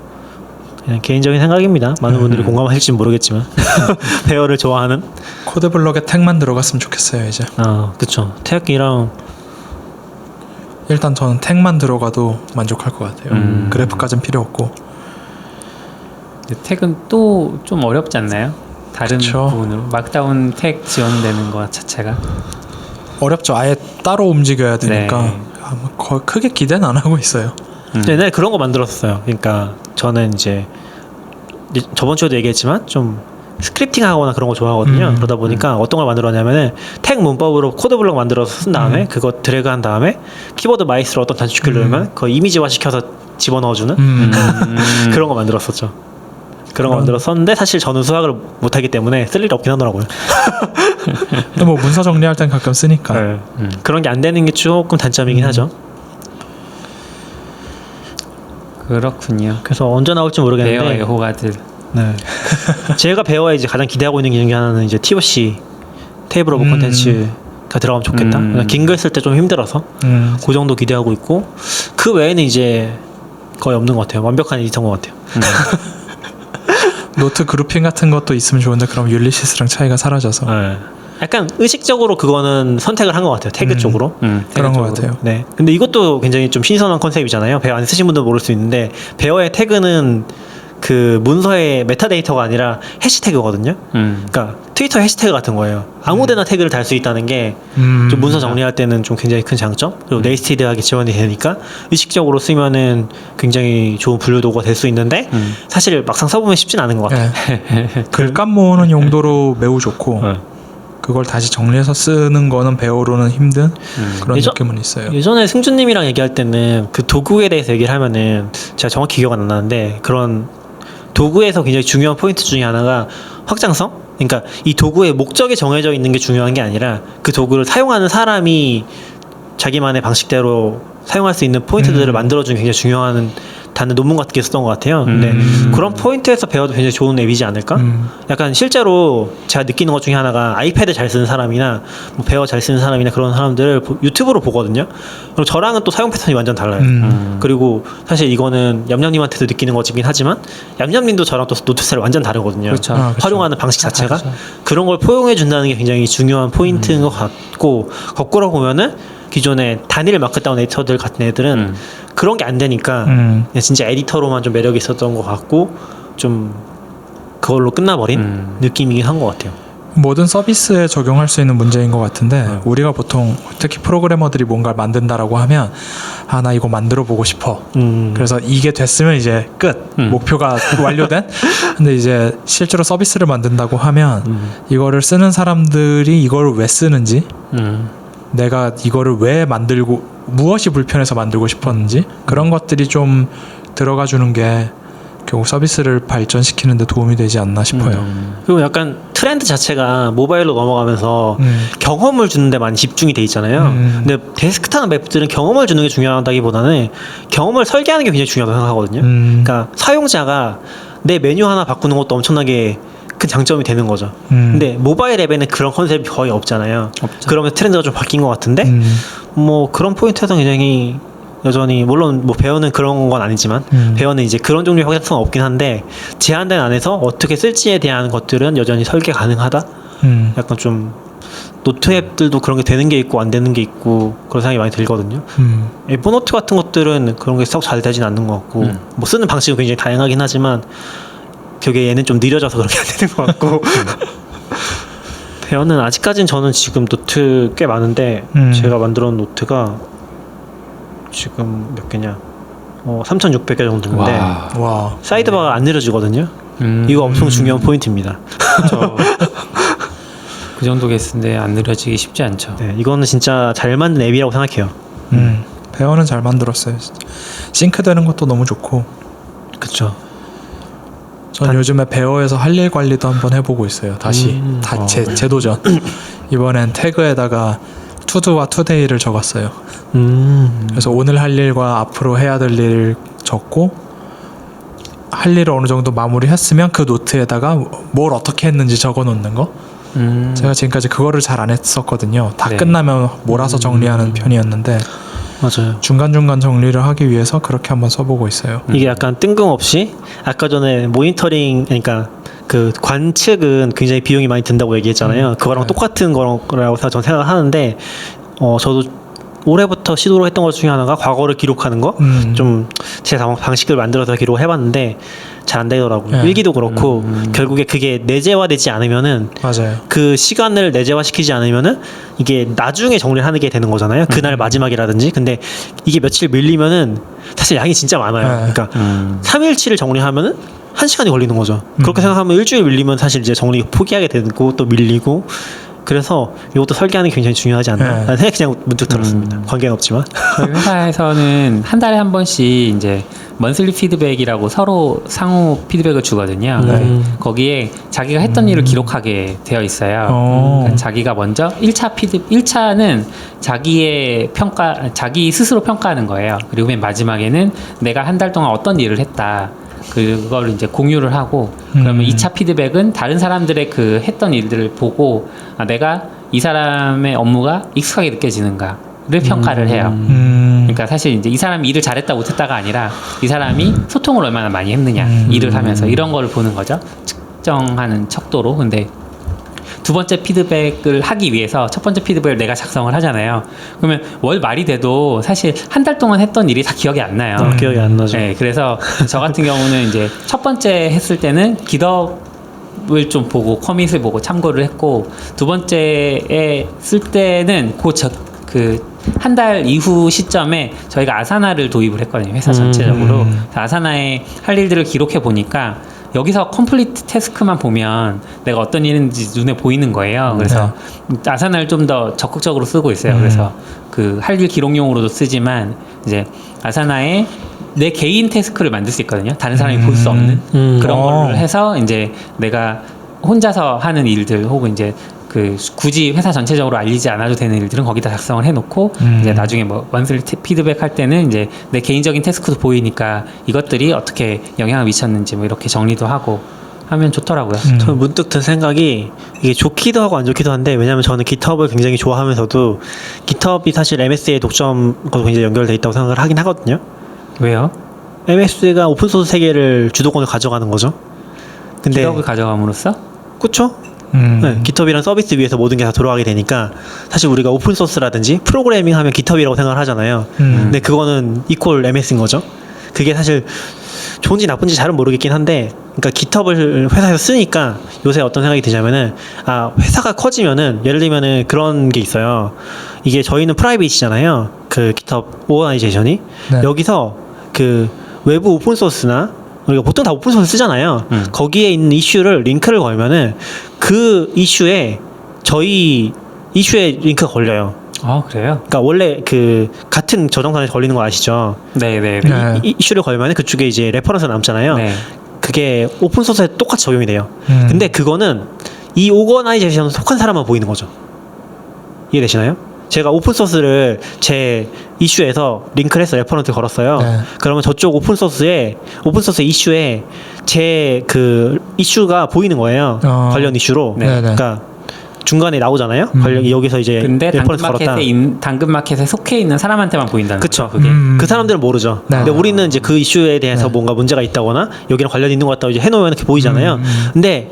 그냥 개인적인 생각입니다. 많은 분들이 공감하실지는 모르겠지만 배어를 좋아하는 코드 블럭에 택만 들어갔으면 좋겠어요. 이제 그쵸. 태극기랑 일단 저는 택만 들어가도 만족할 것 같아요. 그래프까지는 필요 없고. 택은 또 좀 어렵지 않나요? 다른 그쵸. 부분으로 마크다운 택 지원되는 것 자체가 어렵죠. 아예 따로 움직여야 되니까. 네. 거의 크게 기대는 안 하고 있어요. 옛날에 그런 거 만들었어요. 그러니까 저는 이제 저번 주에도 얘기했지만 좀 스크립팅 하거나 그런 거 좋아하거든요. 그러다 보니까 어떤 걸 만들었냐면은 택 문법으로 코드 블록 만들어서 쓴 다음에 그거 드래그 한 다음에 키보드 마우스로 어떤 단축키를 누르면 그거 이미지화 시켜서 집어넣어주는 그런 거 만들었었죠. 그런 거 만들었었는데 사실 저는 수학을 못하기 때문에 쓸 일이 없긴 하더라고요. 근데 뭐 문서 정리할 땐 가끔 쓰니까. 네. 그런 게 안 되는 게 조금 단점이긴 하죠. 그렇군요. 그래서 언제 나올지 모르겠는데 배어의 호가들. 네. 제가 배어에 이제 가장 기대하고 있는 기능 중에 하나는 이제 TOC 테이블 오브 콘텐츠가 들어가면 좋겠다. 긴 글 쓸 때 좀 힘들어서 그 정도 기대하고 있고 그 외에는 이제 거의 없는 것 같아요. 완벽한 에디터인 것 같아요. 노트 그룹핑 같은 것도 있으면 좋은데 그럼 율리시스랑 차이가 사라져서. 네. 약간 의식적으로 그거는 선택을 한 것 같아요. 태그 쪽으로. 그런 것 같아요. 네. 근데 이것도 굉장히 좀 신선한 컨셉이잖아요. 배어 안 쓰신 분들은 모를 수 있는데 배어의 태그는 그 문서의 메타데이터가 아니라 해시태그거든요. 그러니까 트위터 해시태그 같은 거예요. 아무데나 태그를 달 수 있다는 게 좀 문서 정리할 때는 좀 굉장히 큰 장점. 그리고 네이스티드하게 지원이 되니까 의식적으로 쓰면은 굉장히 좋은 분류 도구가 될 수 있는데 사실 막상 써보면 쉽진 않은 것 같아요. 네. 글감 모으는 용도로 매우 좋고 그걸 다시 정리해서 쓰는 거는 배우로는 힘든 그런 느낌은 있어요. 예전에 승준님이랑 얘기할 때는 그 도구에 대해서 얘기를 하면은 제가 정확히 기억 안 나는데 그런 도구에서 굉장히 중요한 포인트 중에 하나가 확장성? 그러니까 이 도구의 목적이 정해져 있는 게 중요한 게 아니라 그 도구를 사용하는 사람이 자기만의 방식대로 사용할 수 있는 포인트들을 만들어주는 굉장히 중요한 다른 논문 같은 게 있었던 것 같아요. 근데 그런 포인트에서 배워도 굉장히 좋은 앱이지 않을까? 약간 실제로 제가 느끼는 것 중에 하나가 아이패드 잘 쓰는 사람이나 뭐 배어 잘 쓰는 사람이나 그런 사람들을 유튜브로 보거든요. 그리고 저랑은 또 사용 패턴이 완전 달라요. 그리고 사실 이거는 얌얌님한테도 느끼는 거긴 하지만 얌얌님도 저랑 또 노트 스타일이 완전 다르거든요. 그렇죠. 활용하는 방식 자체가 그런 걸 포용해 준다는 게 굉장히 중요한 포인트인 것 같고 거꾸로 보면은 기존의 단일 마크다운 에디터들 같은 애들은 그런 게 안 되니까 그냥 진짜 에디터로만 좀 매력이 있었던 것 같고 좀 그걸로 끝나버린 느낌이긴 한 것 같아요. 모든 서비스에 적용할 수 있는 문제인 것 같은데 우리가 보통 특히 프로그래머들이 뭔가를 만든다라고 하면 나 이거 만들어 보고 싶어. 그래서 이게 됐으면 이제 끝. 목표가 완료된. 근데 이제 실제로 서비스를 만든다고 하면 이거를 쓰는 사람들이 이걸 왜 쓰는지 내가 이거를 왜 만들고 무엇이 불편해서 만들고 싶었는지 그런 것들이 좀 들어가 주는 게 결국 서비스를 발전시키는 데 도움이 되지 않나 싶어요. 그리고 약간 트렌드 자체가 모바일로 넘어가면서 경험을 주는 데 많이 집중이 돼 있잖아요. 근데 데스크탑 맵들은 경험을 주는 게 중요하다기보다는 경험을 설계하는 게 굉장히 중요하다고 생각하거든요. 그러니까 사용자가 내 메뉴 하나 바꾸는 것도 엄청나게 큰 장점이 되는 거죠. 근데 모바일 앱에는 그런 컨셉이 거의 없잖아요. 없죠. 그러면 트렌드가 좀 바뀐 것 같은데 뭐 그런 포인트에서 굉장히 여전히 물론 뭐 배어는 그런 건 아니지만 배어는 이제 그런 종류의 확장성은 없긴 한데 제한된 안에서 어떻게 쓸지에 대한 것들은 여전히 설계 가능하다. 약간 좀 노트 앱들도 그런 게 되는 게 있고 안 되는 게 있고 그런 생각이 많이 들거든요. 에버노트 같은 것들은 그런 게 썩 잘 되진 않는 것 같고 뭐 쓰는 방식은 굉장히 다양하긴 하지만 그게 얘는 좀 느려져서 그렇게 안 되는 것 같고 배어는 아직까지는 저는 지금 노트 꽤 많은데 제가 만들어 놓은 노트가 지금 몇 개냐 3,600개 정도 있는데 와. 사이드바가 안 느려지거든요. 이거 엄청 중요한 포인트입니다. 그 정도 개수인데 안 느려지기 쉽지 않죠. 네, 이거는 진짜 잘 만든 앱이라고 생각해요. 배어는 잘 만들었어요. 싱크되는 것도 너무 좋고. 그쵸. 전 요즘에 배어에서 할 일 관리도 한번 해보고 있어요. 다시 재도전. 이번엔 태그에다가 투두와 투데이를 적었어요. 그래서 오늘 할 일과 앞으로 해야 될 일을 적고 할 일을 어느 정도 마무리했으면 그 노트에다가 뭘 어떻게 했는지 적어놓는 거. 제가 지금까지 그거를 잘 안 했었거든요. 다 네. 끝나면 몰아서 정리하는 편이었는데 맞아요. 중간중간 정리를 하기 위해서 그렇게 한번 써보고 있어요. 이게 약간 뜬금없이 아까 전에 모니터링 그러니까 그 관측은 굉장히 비용이 많이 든다고 얘기했잖아요. 그거랑 네. 똑같은 거라고 저는 생각을 하는데 저도 올해부터 시도를 했던 것 중에 하나가 과거를 기록하는 거. 좀 제 방식을 만들어서 기록을 해봤는데 잘 안 되더라고요. 네. 일기도 그렇고 결국에 그게 내재화되지 않으면은 맞아요. 그 시간을 내재화시키지 않으면은 이게 나중에 정리를 하는 게 되는 거잖아요. 그날 마지막이라든지. 근데 이게 며칠 밀리면은 사실 양이 진짜 많아요. 네. 그러니까 3일치를 정리하면은 1시간이 걸리는 거죠. 그렇게 생각하면 일주일 밀리면 사실 이제 정리 포기하게 되고 또 밀리고 그래서 이것도 설계하는 게 굉장히 중요하지 않나 네. 라는 생각이 그냥 문득 들었습니다. 관계는 없지만. 저희 회사에서는 한 달에 한 번씩 이제 먼슬리 피드백이라고 서로 상호 피드백을 주거든요. 거기에 자기가 했던 일을 기록하게 되어 있어요. 그러니까 자기가 먼저 1차는 자기의 평가, 자기 스스로 평가하는 거예요. 그리고 맨 마지막에는 내가 한 달 동안 어떤 일을 했다. 그걸 이제 공유를 하고 그러면 2차 피드백은 다른 사람들의 그 했던 일들을 보고 내가 이 사람의 업무가 익숙하게 느껴지는가를 평가를 해요. 그러니까 사실 이제 이 사람이 일을 잘했다 못했다가 아니라 이 사람이 소통을 얼마나 많이 했느냐 일을 하면서 이런 거를 보는 거죠. 측정하는 척도로. 근데 두 번째 피드백을 하기 위해서 첫 번째 피드백을 내가 작성을 하잖아요. 그러면 월 말이 돼도 사실 한 달 동안 했던 일이 다 기억이 안 나요. 기억이 안 나죠. 네, 그래서 저 같은 경우는 이제 첫 번째 했을 때는 깃허브를 좀 보고 커밋을 보고 참고를 했고 두 번째에 쓸 때는 그 한 달 이후 시점에 저희가 아사나를 도입을 했거든요. 회사 전체적으로. 아사나에 할 일들을 기록해 보니까 여기서 컴플리트 태스크만 보면 내가 어떤 일인지 눈에 보이는 거예요. 그래서 아사나를 좀 더 적극적으로 쓰고 있어요. 그래서 그 할 일 기록용으로도 쓰지만 이제 아사나에 내 개인 태스크를 만들 수 있거든요. 다른 사람이 볼 수 없는 그런 걸로 해서 이제 내가 혼자서 하는 일들 혹은 이제 그 굳이 회사 전체적으로 알리지 않아도 되는 일들은 거기다 작성을 해놓고 이제 나중에 뭐 원슬 피드백 할 때는 이제 내 개인적인 태스크도 보이니까 이것들이 어떻게 영향을 미쳤는지 뭐 이렇게 정리도 하고 하면 좋더라고요. 저는 문득 든 생각이 이게 좋기도 하고 안 좋기도 한데 왜냐면 저는 깃허브를 굉장히 좋아하면서도 깃허브이 사실 MS의 독점과도 굉장히 연결돼 있다고 생각을 하긴 하거든요. 왜요? MS가 오픈소스 세계를 주도권을 가져가는 거죠. 근데 깃허브를 가져감으로써? 그렇죠. 네, 깃허브이란 서비스 위에서 모든 게 다 돌아가게 되니까 사실 우리가 오픈소스라든지 프로그래밍 하면 깃허브이라고 생각을 하잖아요. 근데 그거는 이퀄 MS인 거죠. 그게 사실 좋은지 나쁜지 잘은 모르겠긴 한데 그러니까 깃허브를 회사에서 쓰니까 요새 어떤 생각이 드냐면은 회사가 커지면은 예를 들면은 그런 게 있어요. 이게 저희는 프라이빗이잖아요. 그 깃허브 오거나이제이션이 네. 여기서 그 외부 오픈소스나 우리가 보통 다 오픈소스 쓰잖아요. 거기에 있는 이슈를 링크를 걸면은 그 이슈에 저희 이슈에 링크가 걸려요. 아 그래요? 그러니까 원래 그 같은 저장선에 걸리는 거 아시죠? 네네. 네. 이슈를 걸면 그쪽에 이제 레퍼런스 남잖아요. 네. 그게 오픈 소스에 똑같이 적용이 돼요. 근데 그거는 이 오거나이제이션에 속한 사람만 보이는 거죠. 이해되시나요? 제가 오픈 소스를 제 이슈에서 링크를 해서 레퍼런스 걸었어요. 네. 그러면 저쪽 오픈 소스 이슈에 제 그 이슈가 보이는 거예요. 관련 이슈로. 네. 그러니까 중간에 나오잖아요. 관련 여기서 이제 근데 레퍼런스 걸었다. 당근마켓에 속해 있는 사람한테만 보인다는 그쵸. 거죠. 그게. 그 사람들은 모르죠. 네. 근데 우리는 이제 그 이슈에 대해서 뭔가 문제가 있다거나 여기랑 관련이 있는 것 같다고 이제 해놓으면 이렇게 보이잖아요. 근데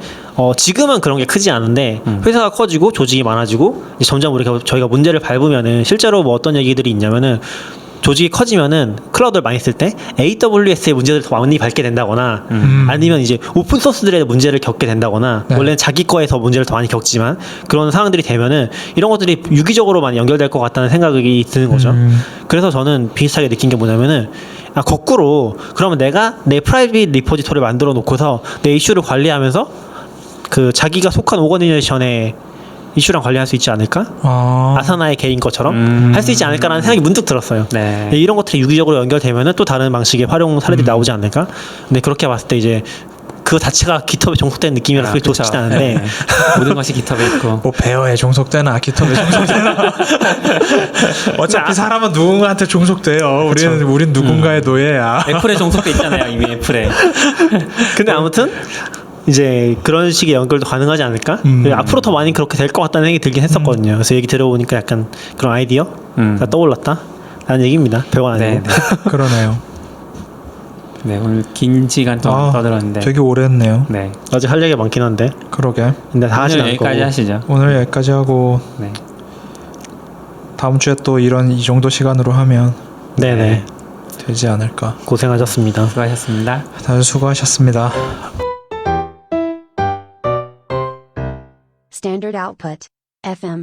지금은 그런 게 크지 않은데 회사가 커지고 조직이 많아지고 이제 점점 저희가 문제를 밟으면은 실제로 뭐 어떤 얘기들이 있냐면은 조직이 커지면은 클라우드를 많이 쓸 때 AWS의 문제를 더 많이 밟게 된다거나 아니면 이제 오픈 소스들의 문제를 겪게 된다거나 네. 원래는 자기 거에서 문제를 더 많이 겪지만 그런 상황들이 되면은 이런 것들이 유기적으로 많이 연결될 것 같다는 생각이 드는 거죠. 그래서 저는 비슷하게 느낀 게 뭐냐면은 거꾸로 그러면 내가 내 프라이빗 리포지토리를 만들어 놓고서 내 이슈를 관리하면서 그 자기가 속한 오거니제이션의 이슈랑 관리할 수 있지 않을까? 아사나의 개인 것처럼 할 수 있지 않을까라는 생각이 문득 들었어요. 네. 이런 것들이 유기적으로 연결되면은 또 다른 방식의 활용 사례들이 나오지 않을까? 근데 그렇게 봤을 때 이제 그거 자체가 깃허브에 종속된 느낌이라 그렇게 그쵸. 좋진 않은데 네. 모든 것이 깃허브에 있고. 뭐 베어에 종속되나 깃허브에 종속되나 어차피 사람은 누군가한테 종속돼요. 우린 누군가의 노예야. 애플에 종속돼 있잖아요. 이미 애플에. 근데 아무튼 이제 그런 식의 연결도 가능하지 않을까? 앞으로 더 많이 그렇게 될 것 같다는 생각이 들긴 했었거든요. 그래서 얘기 들어보니까 약간 그런 아이디어가 떠올랐다 라는 얘기입니다. 별거 아니고. 네. 그러네요. 네, 오늘 긴 시간 동안 떠들었는데. 되게 오래 했네요. 네. 아직 할 얘기가 많긴 한데 그러게. 근데 다 하진 오늘 않을 여기까지 거고. 하시죠. 오늘 여기까지 하고 네. 다음 주에 또 이 정도 시간으로 하면 네네. 되지 않을까. 고생하셨습니다. 수고하셨습니다. 다들 수고하셨습니다. Standard output. FM.